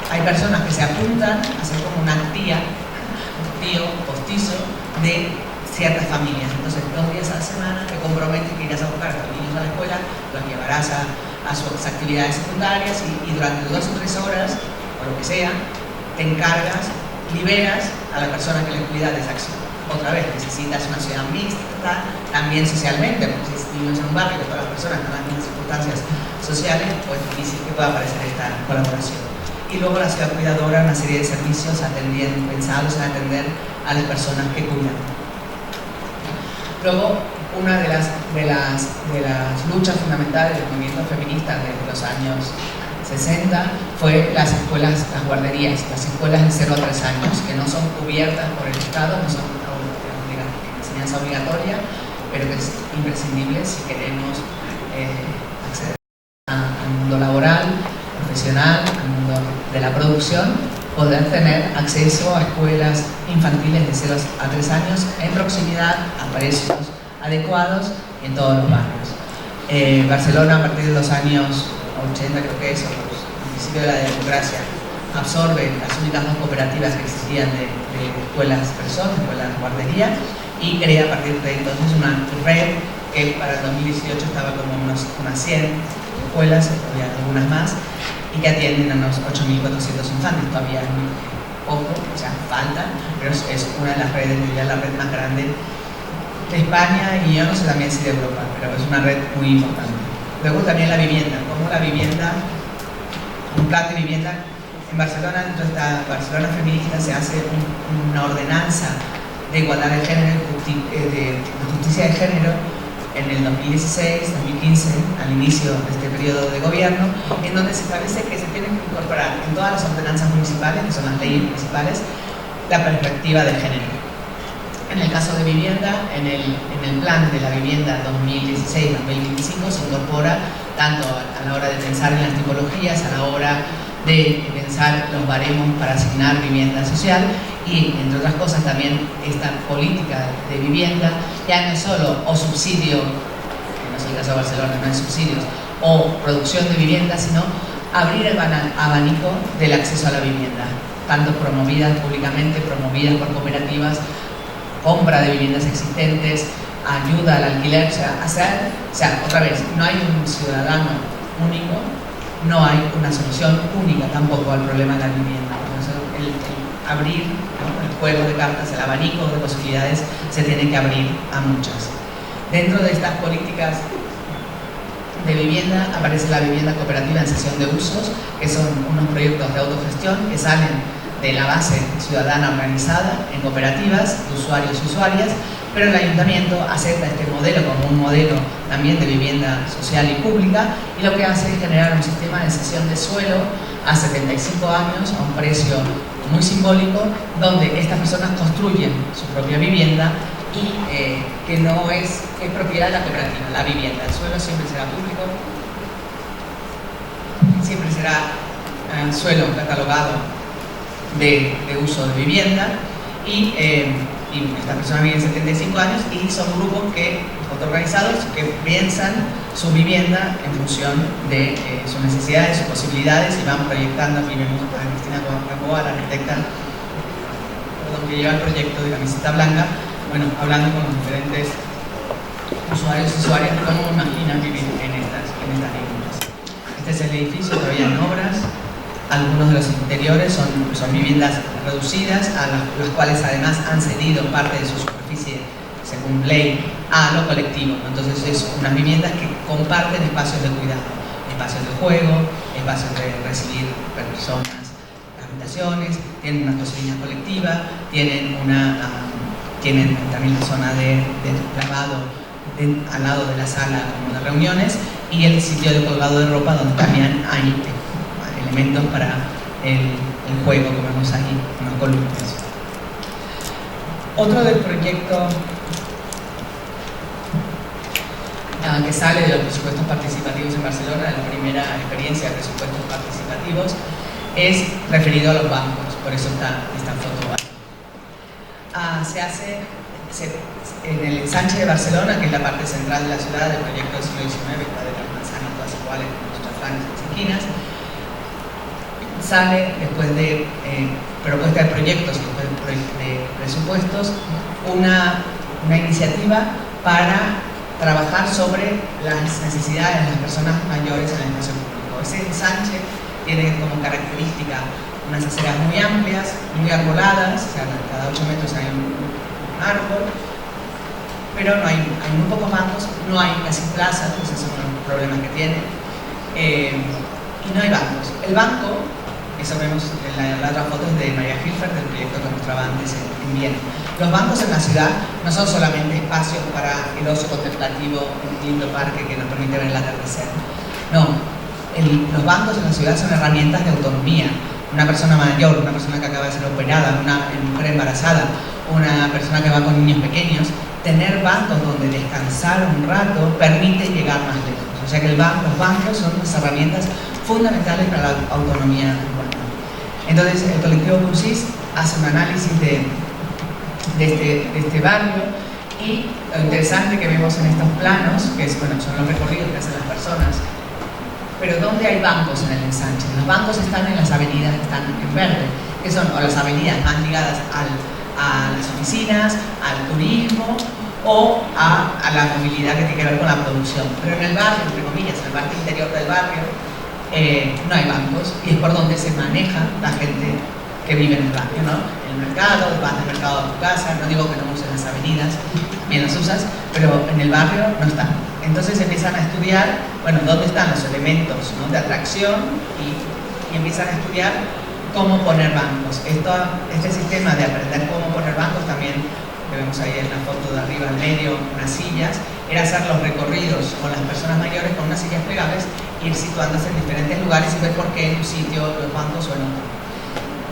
hay personas que se apuntan a ser como una tía, un tío postizo de ciertas familias. Entonces 2 días a la semana te comprometes que irás a buscar a los niños a la escuela, los llevarás a sus actividades secundarias y durante 2 o 3 horas, o lo que sea, te encargas, liberas a la persona que les cuida de esa acción. Otra vez, necesitas una ciudad mixta, también socialmente, porque si vivimos en un barrio que todas las personas están en las mismas circunstancias sociales, pues es difícil que pueda aparecer esta colaboración. Y luego la ciudad cuidadora, una serie de servicios pensados en atender a las personas que cuidan. Luego, una de las luchas fundamentales del movimiento feminista desde los años 60 fue las escuelas, las guarderías, las escuelas de 0 a 3 años, que no son cubiertas por el Estado, no son enseñanza obligatoria, pero que es imprescindible si queremos acceder al mundo laboral, profesional, al mundo de la producción, poder tener acceso a escuelas infantiles de 0 a 3 años en proximidad, a precios adecuados y en todos los barrios. Barcelona, a partir de los años 80, creo que es, el principio de la democracia, absorbe las únicas 2 cooperativas que existían de escuelas personas, escuelas guardería, y crea a partir de entonces una red que para el 2018 estaba como unas 100 escuelas, todavía algunas más, y que atienden a unos 8.400 infantes. Todavía es muy poco, o sea, falta, pero es una de las redes, diría la red más grande de España y yo no sé también si de Europa, pero es una red muy importante. Luego también la vivienda, como la vivienda, un plan de vivienda. En Barcelona, dentro de esta Barcelona feminista, se hace una ordenanza de igualdad de género, de justicia de género, en el 2016, 2015, al inicio de este periodo de gobierno, en donde se establece que se tienen que incorporar en todas las ordenanzas municipales, que son las leyes municipales, la perspectiva de género. En el caso de vivienda, en el plan de la vivienda 2016-2025 se incorpora tanto a la hora de pensar en las tipologías, a la hora de pensar los baremos para asignar vivienda social y, entre otras cosas, también esta política de vivienda ya no es solo o subsidio, que no es el caso de Barcelona, no hay subsidios, o producción de vivienda, sino abrir el abanico del acceso a la vivienda, tanto promovidas públicamente, promovidas por cooperativas, compra de viviendas existentes, ayuda al alquiler, o sea, otra vez, no hay un ciudadano único, no hay una solución única tampoco al problema de la vivienda. El abrir, ¿no?, el juego de cartas, el abanico de posibilidades se tiene que abrir a muchas. Dentro de estas políticas de vivienda aparece la vivienda cooperativa en cesión de usos, que son unos proyectos de autogestión que salen de la base ciudadana organizada en cooperativas de usuarios y usuarias, pero el ayuntamiento acepta este modelo como un modelo también de vivienda social y pública, y lo que hace es generar un sistema de cesión de suelo a 75 años a un precio muy simbólico, donde estas personas construyen su propia vivienda y que no es propiedad de la cooperativa, la vivienda. El suelo siempre será público, siempre será suelo catalogado de uso de vivienda, y estas personas viven 75 años y son grupos que, autoorganizados, que piensan su vivienda en función de sus necesidades, sus posibilidades, y van proyectando. Aquí vemos a Cristina Coacoa, la arquitecta, que lleva el proyecto de Camiseta Blanca, bueno, hablando con los diferentes usuarios y usuarias de cómo imaginan vivir en estas viviendas. Este es el edificio todavía en obras. Algunos de los interiores son viviendas reducidas, a las cuales además han cedido parte de su superficie, según ley, a lo colectivo. Entonces es unas viviendas que comparten espacios de cuidado, espacios de juego, espacios de recibir personas, habitaciones, tienen una cocina colectiva, tienen también la zona de lavado al lado de la sala como de reuniones, y el sitio de colgado de ropa, donde también hay elementos para el juego, como vemos ahí, unas columnas. Otro del proyecto que sale de los presupuestos participativos en Barcelona, de la primera experiencia de presupuestos participativos, es referido a los bancos, por eso está esta foto ahí. Se hace en el ensanche de Barcelona, que es la parte central de la ciudad del proyecto del siglo XIX, está de las manzanas todas iguales con nuestras franjas y esquinas. Sale, después de propuesta de proyectos y después de presupuestos, una iniciativa para trabajar sobre las necesidades de las personas mayores en el espacio público. Ese ensanche tiene como característica unas aceras muy amplias, muy arboladas, o sea, cada 8 metros hay un árbol, pero no hay muy pocos bancos, no hay casi plazas, ese es uno de los problemas que tiene, y no hay bancos. El banco, eso vemos en la otra foto, es de María Hilfer, del proyecto que mostraba antes en Viena. Los bancos en la ciudad no son solamente espacios para el ocio contemplativo, un lindo parque que nos permite ver el atardecer. No, los bancos en la ciudad son herramientas de autonomía. Una persona mayor, una persona que acaba de ser operada, una mujer embarazada, una persona que va con niños pequeños, tener bancos donde descansar un rato permite llegar más lejos. O sea que los bancos son las herramientas fundamentales para la autonomía urbana. Entonces el colectivo Cursis hace un análisis de este barrio, y lo interesante que vemos en estos planos, que son los recorridos que hacen las personas, pero ¿dónde hay bancos en el ensanche? Los bancos están en las avenidas que están en verde, que son o las avenidas más ligadas a las oficinas, al turismo o a la movilidad que tiene que ver con la producción. Pero en el barrio, entre comillas, en la parte interior del barrio, no hay bancos, y es por donde se maneja la gente que vive en el barrio, ¿no? El mercado, vas del mercado a tu casa, no digo que no uses las avenidas, bien las usas, pero en el barrio no están. Entonces empiezan a estudiar, bueno, dónde están los elementos, ¿no?, de atracción, y empiezan a estudiar cómo poner bancos. Este sistema de aprender cómo poner bancos también, que vemos ahí en la foto de arriba al medio, unas sillas, era hacer los recorridos con las personas mayores con unas sillas plegables, ir situándose en diferentes lugares y ver por qué en un sitio los bancos o en otro.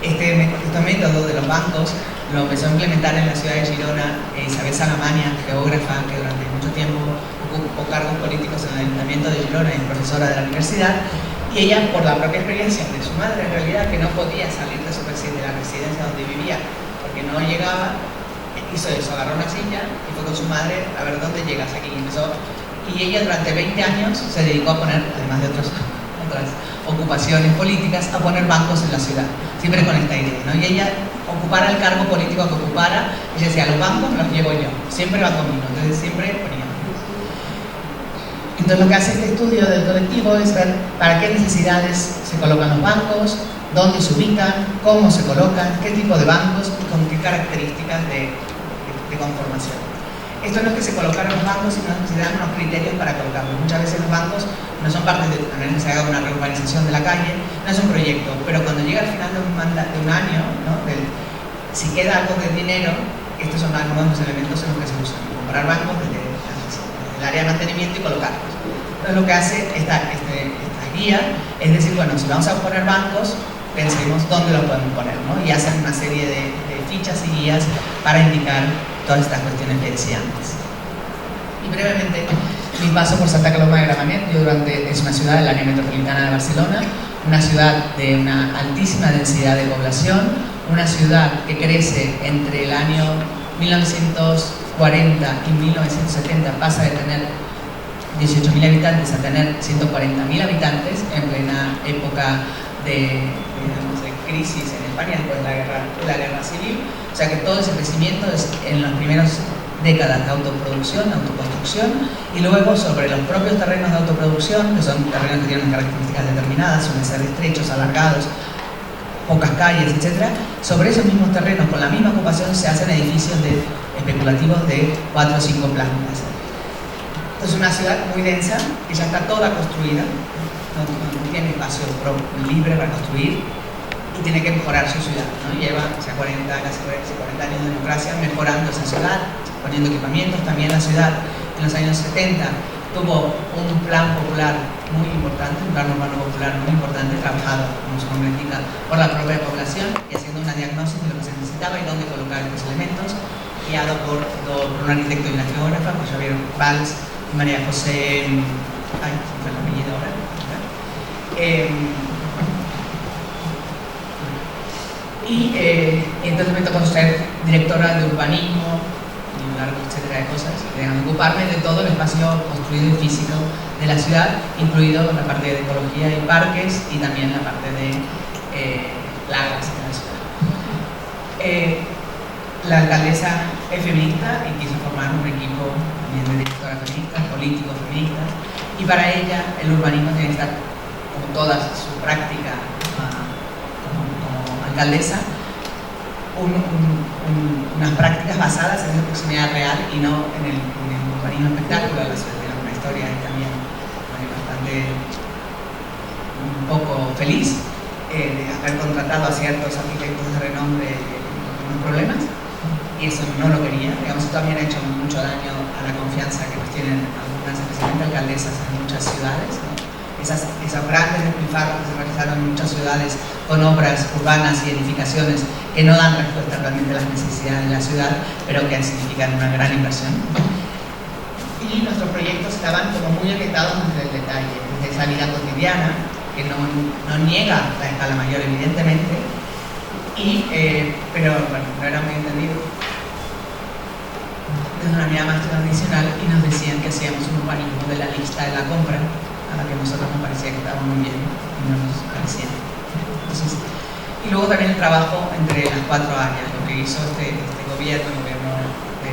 Este método de los bancos lo empezó a implementar en la ciudad de Girona Isabel Salamaña, geógrafa que durante mucho tiempo ocupó cargos políticos en el Ayuntamiento de Girona y profesora de la universidad, y ella, por la propia experiencia de su madre, en realidad, que no podía salir de la residencia donde vivía porque no llegaba, hizo eso, agarró una silla y fue con su madre a ver dónde llegas aquí, y ella durante 20 años se dedicó a poner, además de otras ocupaciones políticas, a poner bancos en la ciudad, siempre con esta idea, ¿no? Y ella, ocupara el cargo político que ocupara, ella decía, los bancos me los llevo yo, siempre va conmigo, entonces siempre ponía. Entonces lo que hace este estudio del colectivo es ver para qué necesidades se colocan los bancos, dónde se ubican, cómo se colocan, qué tipo de bancos y con qué características de conformación. Esto no es que se colocaron los bancos, sino que se dan unos criterios para colocarlos. Muchas veces los bancos no son parte de, a menos que se haga una reurbanización de la calle, no es un proyecto, pero cuando llega al final de un año, ¿no?, si queda algo de dinero, estos son algunos de los elementos en los que se usan. Comprar bancos desde el área de mantenimiento y colocarlos. Entonces lo que hace esta guía es decir, bueno, si vamos a poner bancos, pensemos dónde lo podemos poner, ¿no? Y hacen una serie de fichas y guías para indicar todas estas cuestiones que decía antes. Y brevemente, mi paso por Santa Coloma de Gramenet. Es una ciudad del área metropolitana de Barcelona, una ciudad de una altísima densidad de población, una ciudad que crece entre el año 1940 y 1970, pasa de tener 18.000 habitantes a tener 140.000 habitantes en plena época de crisis en España después de la guerra civil. O sea que todo ese crecimiento es en los primeros décadas de autoproducción, de autoconstrucción, y luego sobre los propios terrenos de autoproducción, que son terrenos que tienen características determinadas, suelen ser estrechos, alargados, pocas calles, etc. Sobre esos mismos terrenos, con la misma ocupación, se hacen edificios especulativos de 4 o 5 plantas. Es una ciudad muy densa, que ya está toda construida, no tiene espacio libre para construir, y tiene que mejorar su ciudad, ¿no? Lleva casi 40 años de democracia mejorando esa ciudad, poniendo equipamientos. También la ciudad en los años 70 tuvo un plan popular muy importante, un plan urbano popular muy importante, trabajado, como su nombre indica, por la propia población, y haciendo una diagnosis de lo que se necesitaba y dónde colocar estos elementos, guiado por un arquitecto y una geógrafa, por Javier Valls y María José, ay, se me fue el apellido ahora, entonces me tocó ser directora de urbanismo y un largo etcétera de cosas, ocuparme de todo el espacio construido y físico de la ciudad, incluido la parte de ecología y parques, y también la parte de plagas de la ciudad. La alcaldesa es feminista y quiso formar un equipo también de directoras feministas, políticos feministas, y para ella el urbanismo tiene que estar, como toda su práctica como alcaldesa, unas prácticas basadas en esa proximidad real y no en el urbanismo espectáculo. La ciudad tiene una historia también bastante un poco feliz de haber contratado a ciertos arquitectos de renombre con problemas, y eso no lo quería. Digamos, esto también ha hecho mucho daño a la confianza que nos tienen algunas, especialmente alcaldesas en muchas ciudades, ¿no? Esos grandes despilfarros que se realizaron en muchas ciudades con obras urbanas y edificaciones que no dan respuesta realmente a las necesidades de la ciudad, pero que significan una gran inversión. Y nuestros proyectos estaban como muy orientados desde el detalle, desde esa vida cotidiana, que no niega la escala mayor, evidentemente, pero bueno, no era muy entendido desde una mirada más tradicional, y nos decían que hacíamos un urbanismo de la lista de la compra, a la que a nosotros nos parecía que estaba muy bien y no nos parecía. Entonces, y luego también el trabajo entre las 4 áreas. Lo que hizo este gobierno, el gobierno de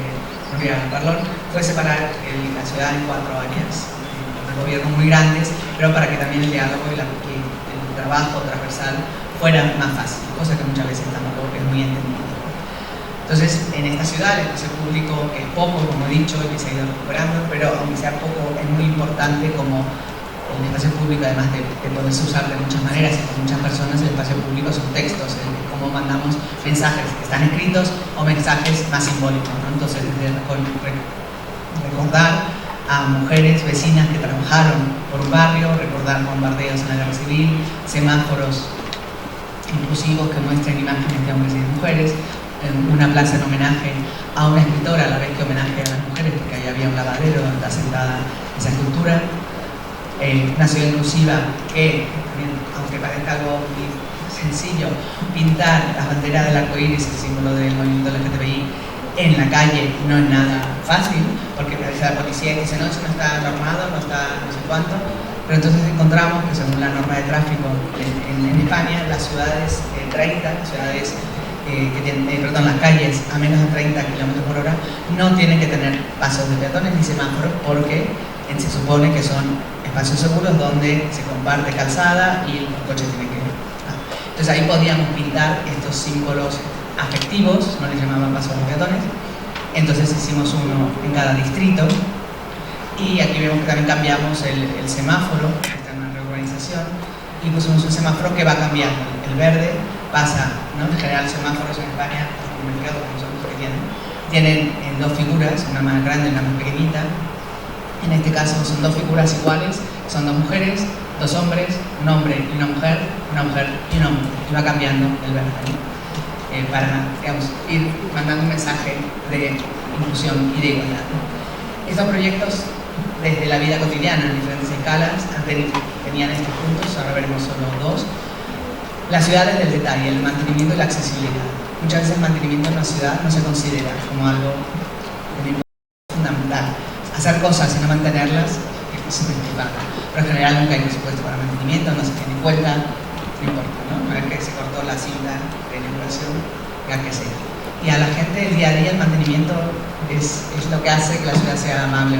Rodríguez Parlón, fue separar la ciudad en 4 áreas de gobierno muy grandes, pero para que también el diálogo y el trabajo transversal fuera más fácil, cosa que muchas veces tampoco es muy entendido. Entonces, en esta ciudad el espacio público es poco, como he dicho, y que se ha ido recuperando, pero aunque sea poco, es muy importante como el espacio público, además de poderse usar de muchas maneras y con muchas personas. El espacio público son textos, cómo mandamos mensajes que están escritos o mensajes más simbólicos, ¿no? Entonces, recordar a mujeres vecinas que trabajaron por un barrio, recordar bombardeos en la guerra civil, semáforos inclusivos que muestren imágenes de hombres y de mujeres, una plaza en homenaje a una escritora, a la vez que homenaje a las mujeres, porque ahí había un lavadero donde está sentada esa escultura. Una ciudad inclusiva que, aunque parezca algo muy sencillo, pintar las banderas del arco iris, el símbolo del movimiento LGTBI, en la calle no es nada fácil, porque parece la policía que dice, no, eso no está normado, no está no sé cuánto, pero entonces encontramos que según la norma de tráfico en España, las ciudades 30, ciudades que tienen, las calles a menos de 30 km/h no tienen que tener pasos de peatones ni semáforos, porque se supone que son espacios seguros donde se comparte calzada y los coches tienen que ir. Entonces ahí podíamos pintar estos símbolos afectivos, no les llamaban pasos de peatones. Entonces hicimos uno en cada distrito, y aquí vemos que también cambiamos el semáforo, que está en una reurbanización, y pusimos un semáforo que va cambiando. El verde pasa, ¿no? En general los semáforos en España, los mercados como son los que tienen dos figuras, una más grande y una más pequeñita. En este caso son 2 figuras iguales, son 2 mujeres, 2 hombres, un hombre y una mujer y un hombre, y va cambiando el verde, ¿no? Para, digamos, ir mandando un mensaje de inclusión y de igualdad, ¿no? Estos proyectos, desde la vida cotidiana en diferentes escalas, tenían estos puntos, ahora veremos solo 2. Las ciudades del detalle, el mantenimiento y la accesibilidad. Muchas veces el mantenimiento en una ciudad no se considera como algo fundamental. Hacer cosas y no mantenerlas es simplificar, pero en general nunca hay presupuesto para mantenimiento, no se tiene en cuenta, no importa, ¿no? No es que se cortó la cinta de inauguración, ya que sea. y a la gente del día a día el mantenimiento es lo que hace que la ciudad sea amable.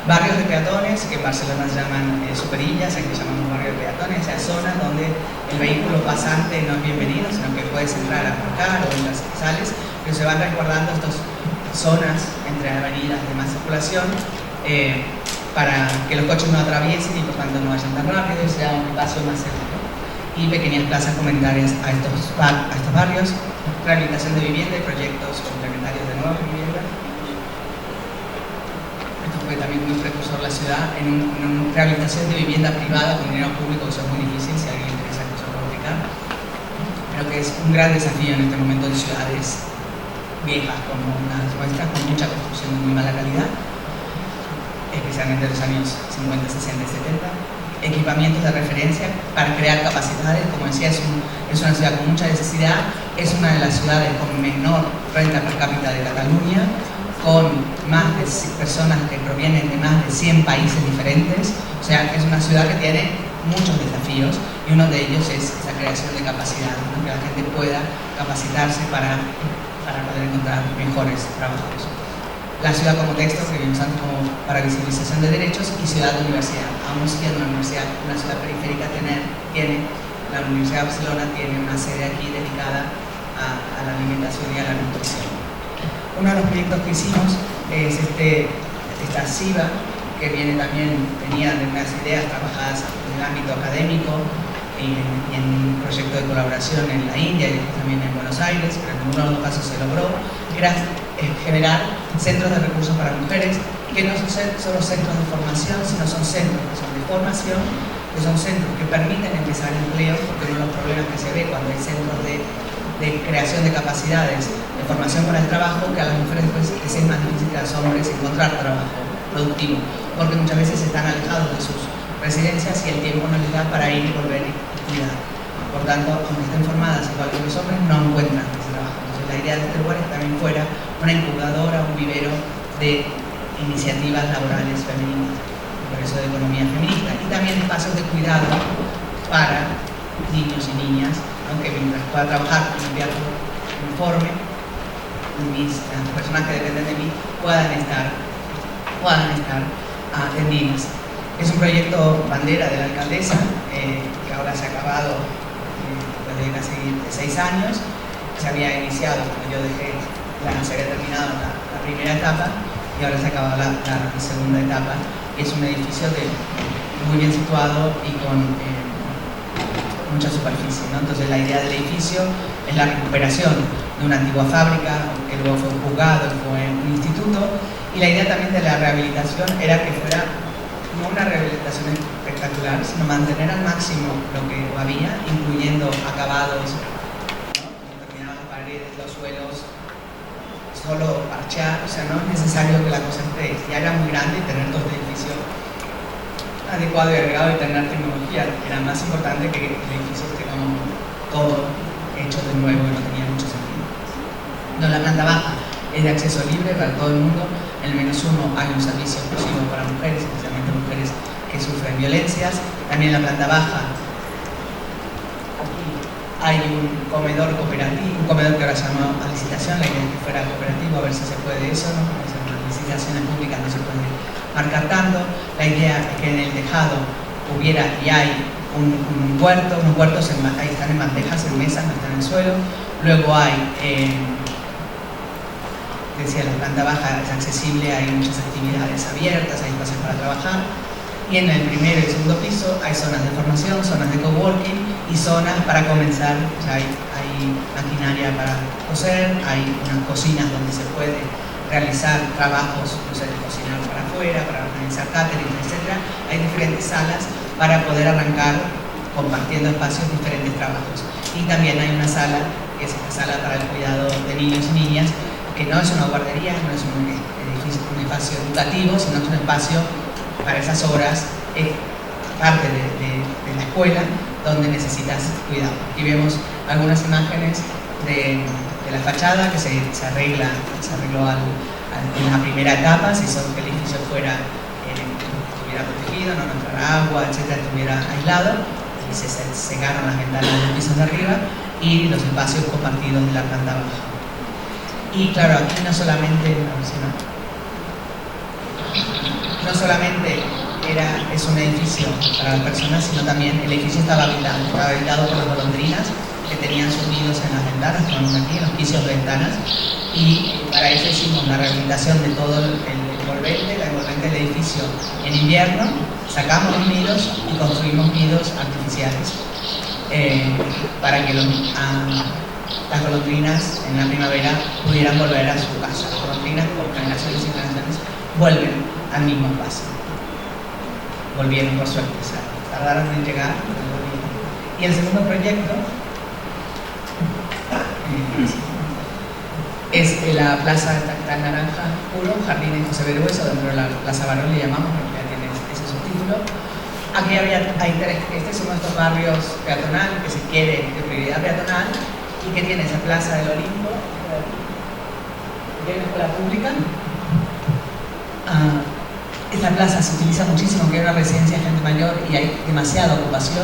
Barrios de peatones, que en Barcelona se llaman superillas, aquí llamamos barrio de peatones, o sea, zonas donde el vehículo pasante no es bienvenido, sino que puedes entrar a aparcar o entras y sales, pero se van resguardando estas zonas entre avenidas de más circulación para que los coches no atraviesen y por tanto no vayan tan rápido y sea un espacio más seguro. Y pequeñas plazas comunitarias a estos barrios, rehabilitación de vivienda y proyectos complementarios de nueva vivienda. Fue también muy precursor la ciudad en una rehabilitación de vivienda privada con dinero público, eso es muy difícil, si a alguien le interesa que se pueda explicar. Creo que es un gran desafío en este momento en ciudades viejas como las nuestras, con mucha construcción de muy mala calidad, especialmente en los años 50, 60 y 70. Equipamientos de referencia para crear capacidades, como decía, es una ciudad con mucha necesidad, es una de las ciudades con menor renta per cápita de Cataluña, con más de personas que provienen de más de 100 países diferentes, o sea, es una ciudad que tiene muchos desafíos y uno de ellos es la creación de capacidad, ¿no? Que la gente pueda capacitarse para poder encontrar mejores trabajos. La ciudad como texto, que vimos antes como para visibilización de derechos, y ciudad de universidad. Aún siendo una ciudad periférica, la Universidad de Barcelona tiene una sede aquí dedicada a la alimentación y a la nutrición. Uno de los proyectos que hicimos es esta SIVA, que venía de unas ideas trabajadas en el ámbito académico y en un proyecto de colaboración en la India y después también en Buenos Aires, pero en uno de los casos se logró, que era generar centros de recursos para mujeres, que no son solo centros de formación, sino son centros que son de formación, que son centros que permiten empezar empleo, porque uno de los problemas que se ve cuando hay centros de creación de capacidades, de formación para el trabajo, que a las mujeres pues, les es más difícil que a los hombres encontrar trabajo productivo, porque muchas veces están alejados de sus residencias y el tiempo no les da para ir y volver y cuidar. Por tanto, aunque estén formadas igual que los hombres, no encuentran ese trabajo. Entonces la idea de este lugar es que también fuera una incubadora, un vivero de iniciativas laborales femeninas, por eso de economía feminista, y también espacios de cuidado para niños y niñas, aunque mientras pueda trabajar con un teatro informe, las personas que dependen de mí puedan estar atendidas. Es un proyecto bandera de la alcaldesa, que ahora se ha acabado después de casi 6 años. Se había iniciado cuando yo se había terminado la primera etapa y ahora se acaba la segunda etapa. Es un edificio muy bien situado y con mucha superficie, ¿no? Entonces la idea del edificio es la recuperación de una antigua fábrica que luego fue un juzgado, fue un instituto, y la idea también de la rehabilitación era que fuera no una rehabilitación espectacular, sino mantener al máximo lo que había, incluyendo acabados, ¿no? Terminar las paredes, los suelos, solo parchear, o sea, no es necesario que la cosa esté, ya era muy grande y tener todo este edificio adecuado y agregado y tener tecnología era más importante que el edificio esté como todo hecho de nuevo y no tenía mucho sentido. No, la planta baja es de acceso libre para todo el mundo. En el -1 hay un servicio exclusivo para mujeres, especialmente mujeres que sufren violencias. También en la planta baja aquí hay un comedor cooperativo, un comedor que ahora se llama a licitación, la idea es que fuera cooperativo, a ver si se puede eso, ¿no? Porque en las licitaciones públicas no se puede marcar tanto. La idea es que en el tejado hubiera y hay un huerto, unos huertos ahí están en bandejas, en mesas, no están en el suelo. Luego hay, decía, la planta baja es accesible, hay muchas actividades abiertas, hay espacios para trabajar. Y en el primer y segundo piso hay zonas de formación, zonas de coworking y zonas para comenzar. O sea, hay maquinaria para coser, hay unas cocinas donde se puede realizar trabajos, no sé, de cocinar para afuera, para organizar catering, etc. Hay diferentes salas para poder arrancar compartiendo espacios diferentes trabajos. Y también hay una sala, que es esta sala para el cuidado de niños y niñas, que no es una guardería, no es un espacio educativo, sino es un espacio para esas horas, parte de la escuela, donde necesitas cuidado. Aquí vemos algunas imágenes de la fachada que se arregló en la primera etapa, se hizo que el edificio estuviera protegido, no entrara agua, etcétera, estuviera aislado, y se secaron las ventanas de los pisos de arriba y los espacios compartidos de la planta baja. Y claro, aquí no solamente es un edificio para las personas, sino también el edificio estaba habitado por las golondrinas que tenían sus nidos en las ventanas, como aquí, en los pisos de ventanas, y para eso hicimos la rehabilitación de todo el envolvente del edificio en invierno, sacamos los nidos y construimos nidos artificiales para que las golondrinas en la primavera pudieran volver a su casa. Las golondrinas, por generaciones y generaciones, vuelven al mismo espacio. Volvieron por suerte, o sea, tardaron en llegar, pero volvieron. Y el segundo proyecto es la Plaza de Naranja Puro, Jardín de José Berueso, dentro de la Plaza Barón le llamamos, porque ya tiene ese subtítulo. Aquí este es uno de estos barrios peatonal, que se quiere de prioridad peatonal, y que tiene esa Plaza del Olimpo, tiene una escuela pública. Esta plaza se utiliza muchísimo, que es una residencia de gente mayor y hay demasiada ocupación,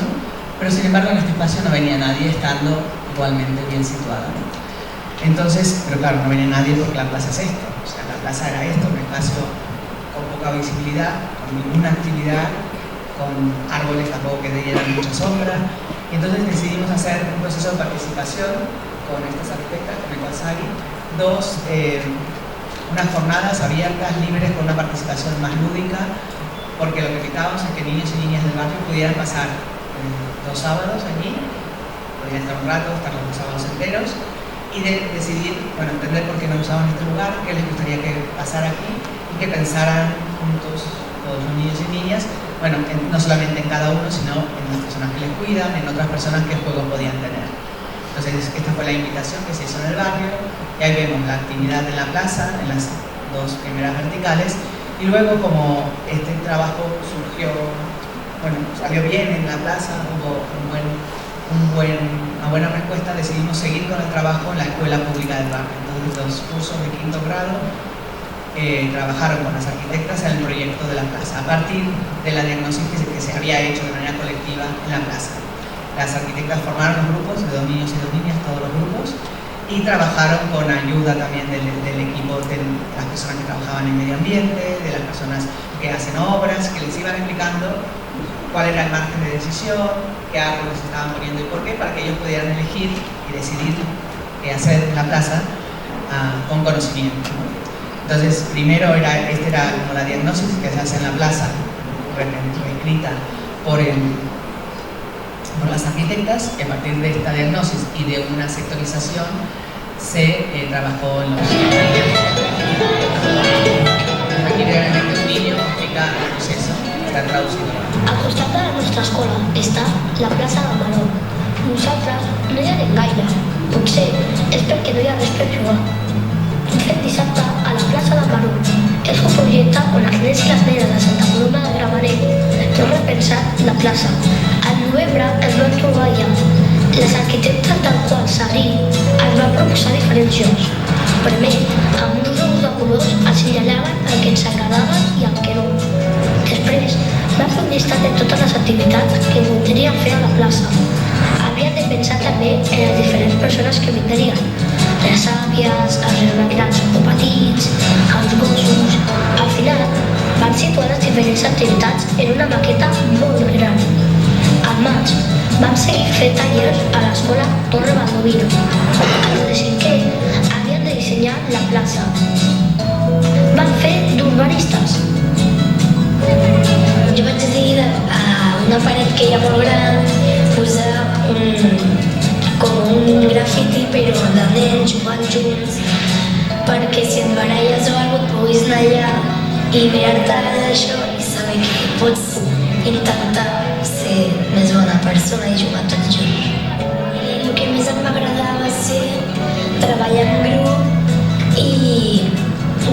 pero sin embargo en este espacio no venía nadie, estando igualmente bien situada. Entonces, pero claro, no venía nadie porque la plaza es esto, o sea, la plaza era esto, un espacio con poca visibilidad, con ninguna actividad, con árboles tampoco que dieran mucha sombra, y entonces decidimos hacer un proceso de participación con estas arquitectas, con Iwasaki, unas jornadas abiertas, libres, con una participación más lúdica, porque lo que evitábamos es que niños y niñas del barrio pudieran pasar 2 sábados allí, podían estar un rato, estar los 2 sábados enteros, y decidir, entender por qué no usaban este lugar, qué les gustaría que pasara aquí, y que pensaran juntos todos los niños y niñas, no solamente en cada uno, sino en las personas que les cuidan, en otras personas que juegos podían tener. Entonces, esta fue la invitación que se hizo en el barrio, y ahí vemos la actividad en la plaza, en las 2 primeras verticales, y luego como este trabajo salió bien en la plaza, hubo una buena respuesta, decidimos seguir con el trabajo en la escuela pública del barrio. Entonces, los cursos de 5º grado trabajaron con las arquitectas en el proyecto de la plaza, a partir de la diagnosis que se había hecho de manera colectiva en la plaza. Las arquitectas formaron los grupos de 2 niños y 2 niñas, todos los grupos, y trabajaron con ayuda también del equipo de las personas que trabajaban en medio ambiente, de las personas que hacen obras, que les iban explicando cuál era el margen de decisión, qué árboles estaban poniendo y por qué, para que ellos pudieran elegir y decidir qué hacer en la plaza con conocimiento. Entonces, primero era como la diagnosis que se hace en la plaza, reescrita por las arquitectas, y a partir de esta diagnosis y de una sectorización se trabajó en los niños. Aquí realmente un niño explica el proceso, está traducido. Al costat de la nostra escola està la plaça del Maró. Nosaltres no hi anem gaire, potser és perquè no hi ha res per jugar. Aquest dissabte a la plaça del Maró és un projecte on els nens i les nenes de Santa Coloma de Gramenet no han repensat la plaça. Al novembre es van trobar allà. Les arquitectes del qual Sagrí es va proposar diferents jocs. Primer, amb uns globus de colors assenyalaven el que ens agradava i el que no. Després, va fer un llistat de totes les activitats que voldrien fer a la plaça. Havien de pensar també en les diferents persones que vindrien. Les àvies, els grans o petits, els gossos... Al final, van situar les diferents activitats en una maqueta molt gran. Al maig, vam seguir fent tallers a l'escola Torre Baldovino. A los de 5è havien de dissenyar la plaça. Van fer d'urbanistes. Jo vaig decidir a una paret que hi ha molt gran posar un grafiti però de nens jugant junts perquè si et baralles o alguna cosa puguis anar allà i mirar-te d'això i saber que pots intentar ser més bona persona i jugar tots junts. El que més em va agradar va ser treballar en grup i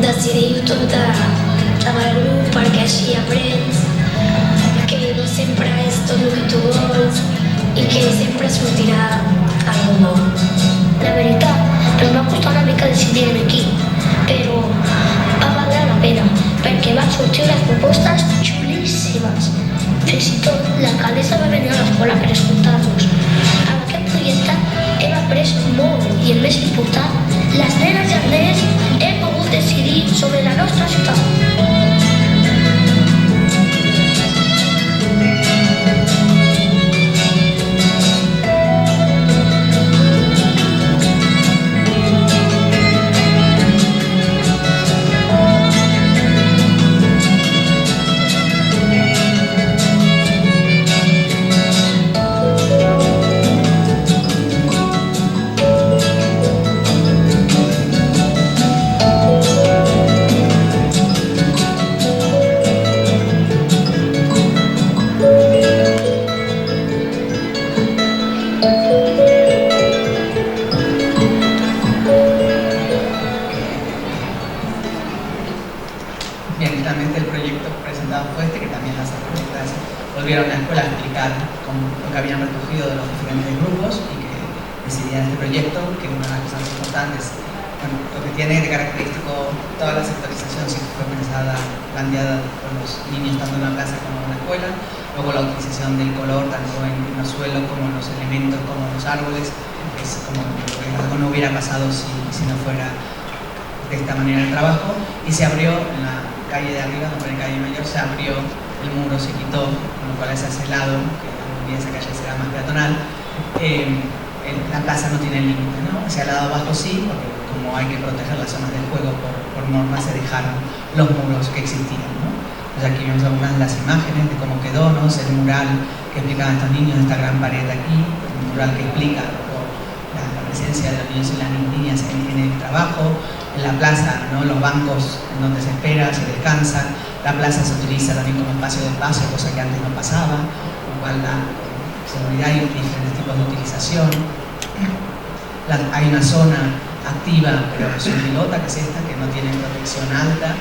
decidir tot amb el grup perquè així aprens que no sempre és tot el que tu vols i que sempre sortirà algo bo. La veritat, em va costar una mica decidir en equip, però va valer la pena perquè van sortir unes propostes xulíssimes. Fins i tot l'alcaldessa va venir a l'escola per escoltar-nos. Amb aquest projecte hem après molt i el més important, les nenes i els nens decidida este proyecto, que una de las cosas importantes, bueno, lo que tiene de característico toda la sectorización sí fue planteada con los niños tanto en la plaza como en la escuela, luego la utilización del color tanto en los suelos como en los elementos como en los árboles, es como lo que algo no hubiera pasado si no fuera de esta manera el trabajo, y se abrió en la calle de arriba, no en la calle Mayor, se abrió el muro, se quitó, con lo cual es ese lado, que algún día esa calle será más peatonal. La plaza no tiene límite, ¿no? Hacia el lado abajo sí, porque como hay que proteger las zonas del juego por norma, se dejaron los muros que existían, ¿no? Entonces aquí vemos algunas de las imágenes de cómo quedó, ¿no? El mural que explicaban estos niños, esta gran pared aquí, el mural que explica la presencia de los niños y las niñas en el trabajo, en la plaza, ¿no? Los bancos en donde se espera, se descansa, la plaza se utiliza también como espacio de paso, cosa que antes no pasaba, con lo cual la seguridad y diferentes tipos de utilización. Hay una zona activa, pero sin pelota, que es esta, que no tiene protección alta,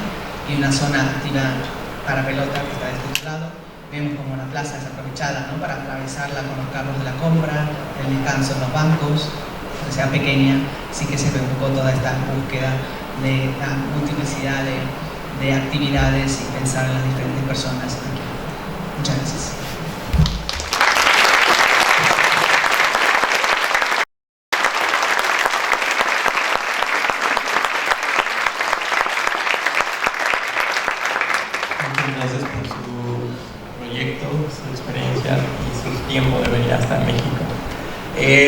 y una zona activa para pelota que está de este lado. Vemos como la plaza es aprovechada, ¿no? Para atravesarla con los carros de la compra, el descanso en los bancos, aunque sea pequeña, sí que se ve un poco toda esta búsqueda de la multiplicidad de actividades y pensar en las diferentes personas aquí. Muchas gracias. Gracias por su proyecto, su experiencia y su tiempo de venir hasta México.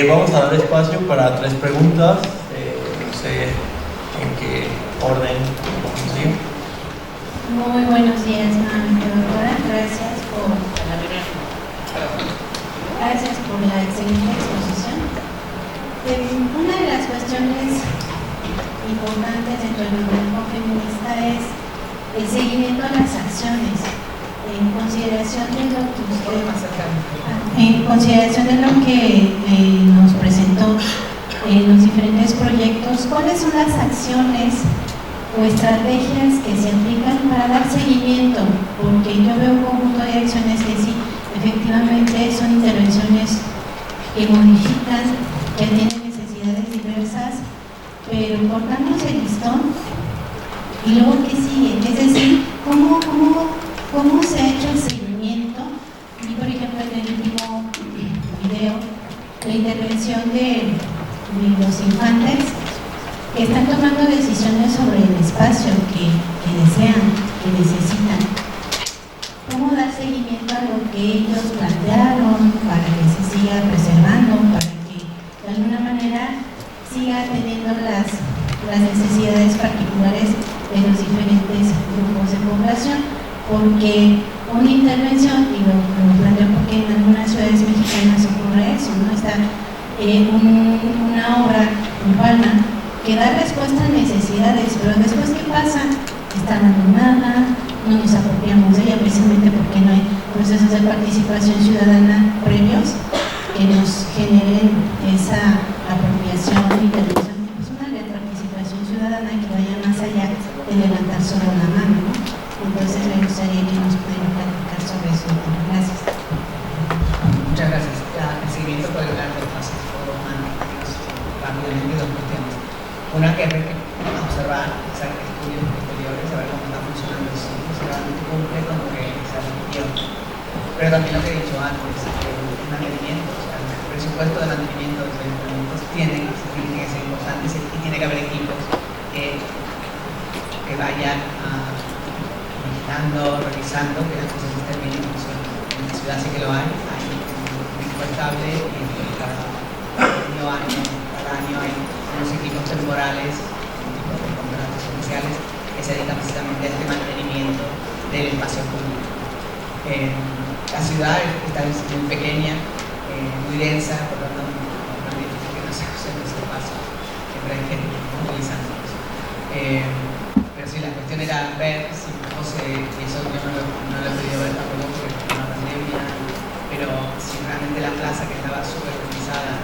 Vamos a dar espacio para 3 preguntas. No sé en qué orden. ¿Sí? Muy buenos días, doctora. Gracias por la excelente exposición. Una de las cuestiones importantes dentro del movimiento feminista es el seguimiento a las acciones, en consideración de lo que nos presentó en los diferentes proyectos. ¿Cuáles son las acciones o estrategias que se aplican para dar seguimiento? Porque yo veo un conjunto de acciones que sí, efectivamente son intervenciones que modifican, que tienen necesidades diversas, pero cortamos el listón y luego ¿qué sigue? Es decir, ¿cómo se ha hecho el seguimiento? Y por ejemplo en el último video, la intervención de los infantes que están tomando decisiones sobre el espacio que desean, que necesitan. ¿Cómo dar seguimiento a lo que ellos plantearon para que se siga preservando, para que de alguna manera siga teniendo las necesidades particulares de los diferentes grupos de población? Porque una intervención, y lo planteo porque en algunas ciudades mexicanas ocurre eso, ¿no? Está una obra urbana que da respuesta a necesidades, pero después ¿qué pasa? Está abandonada, no nos apropiamos de ella precisamente porque no hay procesos de participación ciudadana previos que nos generen esa apropiación y intervención personal de participación ciudadana que vaya más allá de levantar solo la mano, ¿no? Entonces me gustaría que nos pudieran platicar sobre eso. Gracias. Muchas gracias. El seguimiento puede hablar de fases románticas, rápidamente 2 cuestiones. Una que es observar, hacer estudios posteriores, saber cómo está funcionando el sitio, si realmente cumple con lo que se admitió. Pero también lo que he dicho antes, el mantenimiento, o sea, el presupuesto de mantenimiento de los ayuntamientos tiene que ser importante y tiene que haber equipos que vayan vigilando, revisando que las cosas estén bien en función. En la ciudad sí que lo hay un equipo estable y cada año hay unos equipos temporales, un tipo de contratos especiales que se dedican precisamente a este mantenimiento del espacio público. La ciudad está muy pequeña, muy densa, por lo tanto es difícil que no se usen los espacios, siempre hay gente utilizándolos. Pero sí, la cuestión era ver si y eso yo no lo he podido ver tampoco porque fue una pandemia, pero si realmente la plaza que estaba súper utilizada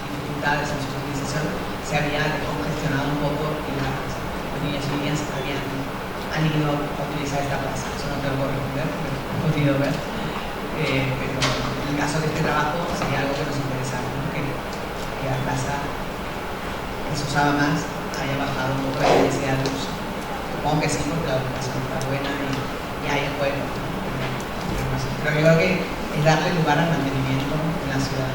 dificultades en su utilización se había congestionado un poco y los niños y niñas han ido a utilizar esta plaza. Eso no te lo puedo responder porque no he podido ver, pero en el caso de este trabajo sería algo que nos interesaba, ¿no? se usaba más, haya bajado un poco la intensidad de uso. Supongo que sí, porque la ocupación está buena y hay juego. Pero yo creo que es darle lugar al mantenimiento en la ciudad.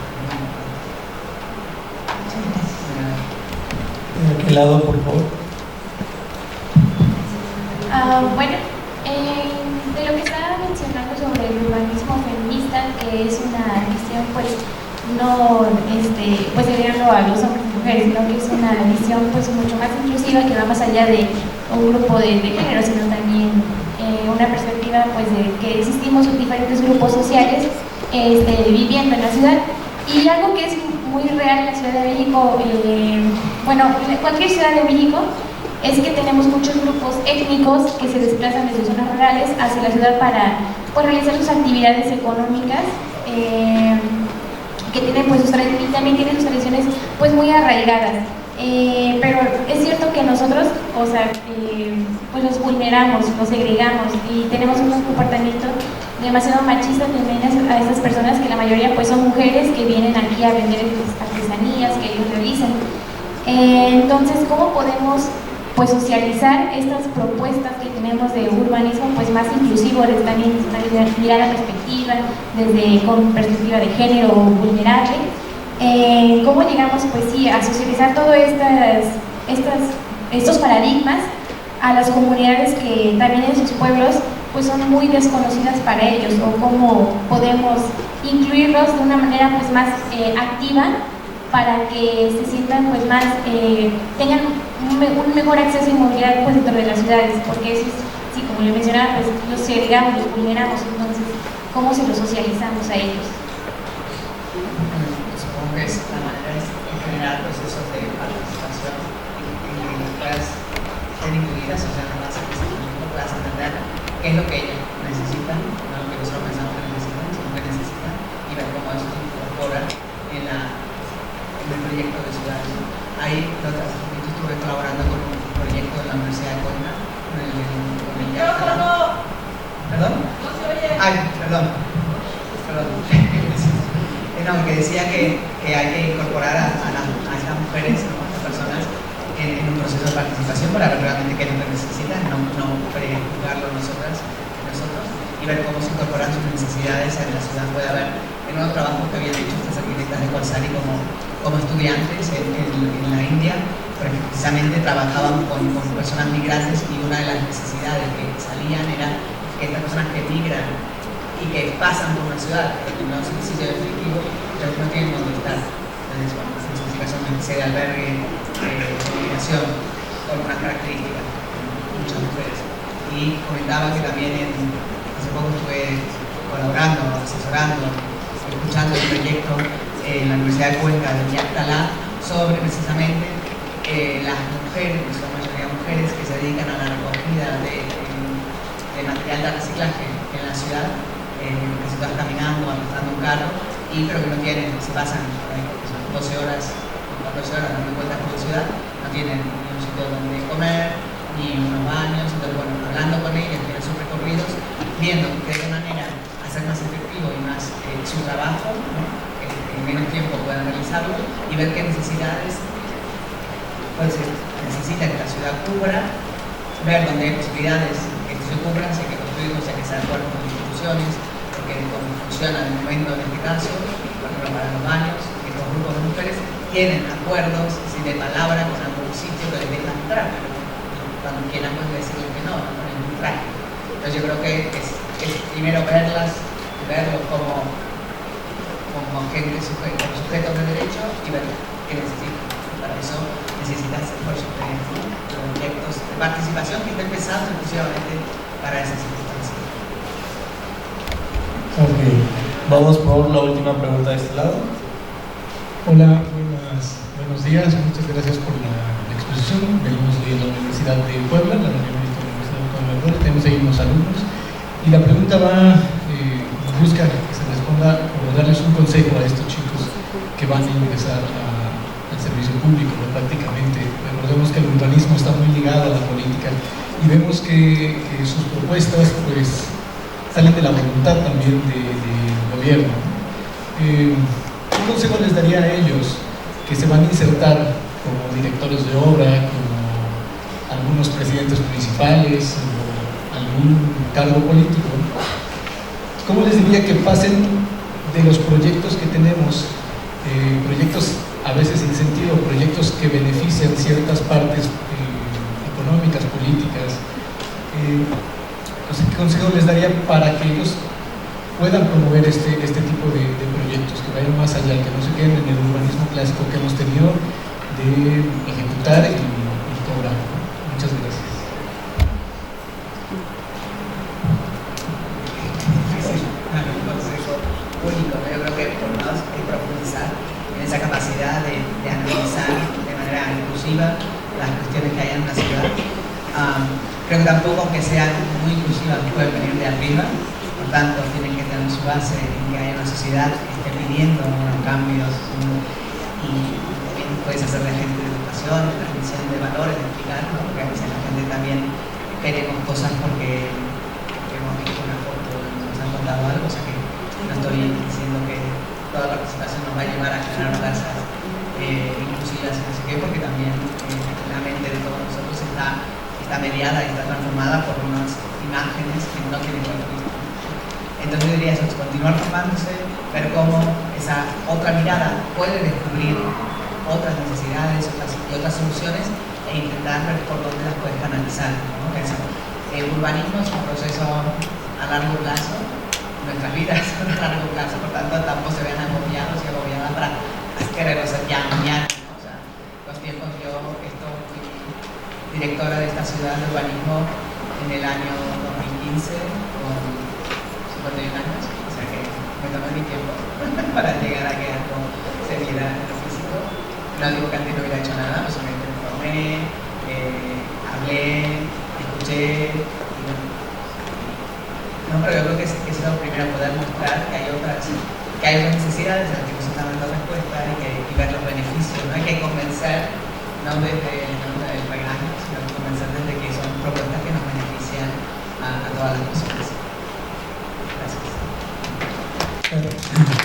De aquel lado, por favor. Bueno, de lo que estaba mencionando sobre el urbanismo feminista, que es una visión, pues, no pues agregando a los hombres y mujeres, sino que es una visión pues mucho más inclusiva, que va más allá de un grupo de género, sino también una perspectiva pues de que existimos diferentes grupos sociales viviendo en la ciudad. Y algo que es muy real en la Ciudad de México, bueno, en cualquier ciudad de México, es que tenemos muchos grupos étnicos que se desplazan desde zonas rurales hacia la ciudad para pues, realizar sus actividades económicas, que tienen pues y también tienen sus tradiciones pues muy arraigadas. Pero es cierto que nosotros, o sea, pues los vulneramos, los segregamos y tenemos unos comportamientos demasiado machistas también a estas personas, que la mayoría pues son mujeres que vienen aquí a vender artesanías que ellos realizan. Entonces, ¿cómo podemos pues socializar estas propuestas que tenemos de urbanismo pues más inclusivo, también una mirada perspectiva, desde con perspectiva de género vulnerable? ¿Cómo llegamos pues sí a socializar todos estos paradigmas a las comunidades que también en sus pueblos pues son muy desconocidas para ellos, o cómo podemos incluirlos de una manera pues más activa para que se sientan pues más, tengan un mejor acceso y movilidad pues dentro de las ciudades, porque eso es, sí, como le mencionaba, pues los segregamos, los vulneramos, entonces ¿cómo se los socializamos a ellos? Supongo que la manera es generar procesos de participación y que puedas ser incluidas, o sea, no vas a que puedas entender qué es lo que ellos necesitan, no lo que nosotros pensamos que necesitan, sino que necesitan, y ver cómo eso se incorpora en el proyecto de ciudad. Ahí yo estuve colaborando con un proyecto de la Universidad de Cuenca, con el ¿Perdón? No se oye. Ay, perdón. No, que decía que hay que incorporar a estas mujeres, ¿no? A estas personas en un proceso de participación para ver realmente qué es lo que necesitan, no prejuzgarlo nosotros, y ver cómo se incorporan sus necesidades en la ciudad. Puede haber en unos trabajos que habían hecho estas arquitectas de Colsari como estudiantes en la India, precisamente trabajaban con personas migrantes, y una de las necesidades que salían era que estas personas que migran y que pasan por una ciudad, pero que no es un sitio definitivo, pero no tienen dónde estar. Entonces, bueno, se necesita una especie de albergue de migración con unas características, muchas mujeres. Y comentaba que también hace poco estuve colaborando, asesorando, escuchando el proyecto en la Universidad de Cuenca de Yactalá sobre precisamente las mujeres, que son la mayoría mujeres, que se dedican a la recogida de material de reciclaje en la ciudad, que se están caminando, arrastrando un carro, pero que no tienen, se pasan 12 horas, 14 horas dando vueltas por la ciudad, no tienen ni un sitio donde comer, ni unos baños. Entonces, bueno, hablando con ellos, tienen sus recorridos, viendo de qué manera hacer más efectivo y más su trabajo, ¿no? Que en menos tiempo puedan realizarlo, y ver qué necesidades pues, necesita que la ciudad cubra, ver dónde hay posibilidades que se cubran, si hay que construir, si hay que estar de acuerdo con instituciones, porque cómo funciona en el momento, en este caso, por ejemplo, para los baños, que estos grupos de mujeres tienen acuerdos de palabra con algún sitio que les dejan entrar, pero cuando quieran pues decirles que no es muy práctico. Entonces yo creo que es primero verlos como gente, como sujetos de derecho, y ver qué necesitan. Para eso necesitas, por supuesto, proyectos de participación que estén pensados exclusivamente para esas circunstancias. Ok, vamos por la última pregunta de este lado. Hola, buenos días, muchas gracias por la exposición. Venimos de la Universidad de Puebla, la Universidad de Puebla, tenemos ahí unos alumnos, y la pregunta busca que se responda o darles un consejo a estos chicos que van a ingresar al servicio público, ¿no? Prácticamente. Recordemos que el urbanismo está muy ligado a la política, y vemos que sus propuestas pues salen de la voluntad también del gobierno. ¿Qué consejo les daría a ellos que se van a insertar como directores de obra, como algunos presidentes municipales o algún cargo político, ¿cómo les diría que pasen de los proyectos que tenemos, proyectos a veces sin sentido, proyectos que benefician ciertas partes económicas, políticas? ¿Qué consejo les daría para que ellos puedan promover este tipo de proyectos, que vayan más allá, que no se queden en el urbanismo clásico que hemos tenido de ejecutar y cobrar? Muchas gracias. Un consejo único, yo creo que por lo menos es profundizar en esa capacidad de analizar de manera inclusiva las cuestiones que hay en una ciudad. Creo que tampoco, aunque sean muy inclusivas, pueden venir de arriba, por tanto tienen que tener su base en que haya una sociedad que esté pidiendo unos cambios, y también puedes hacer de gente de educación, de transmisión de valores, de explicar, ¿no? Porque a veces la gente también queremos cosas porque hemos visto una foto y nos han contado algo, o sea que no estoy diciendo que toda participación nos va a llevar a generar plazas inclusivas y no sé qué, porque también la mente de todos nosotros está mediada y está transformada por unas imágenes que no tienen contexto. Entonces yo diría eso, continuar formándose, ver cómo esa otra mirada puede descubrir otras necesidades y otras soluciones e intentar ver por dónde las puedes canalizar, ¿no? El urbanismo es un proceso a largo plazo, nuestras vidas son a largo plazo, por tanto tampoco se vean agobiados y agobiadas para quererlo hacer ya mañana, ¿no? O sea, los tiempos, yo fui directora de esta ciudad de urbanismo en el año 2015 con 51 años, o sea que me tomé mi tiempo para llegar a que algo se viera en lo físico. No digo que antes no hubiera hecho nada, pues me informé, hablé, escuché, y bueno. No, pero yo creo que es lo primero, poder mostrar que hay otras necesidades a las que no se están dando respuesta y ver los beneficios. No hay que convencer, no desde el regaño, sino convencer desde que son propuestas que nos benefician a todas las personas. Gracias.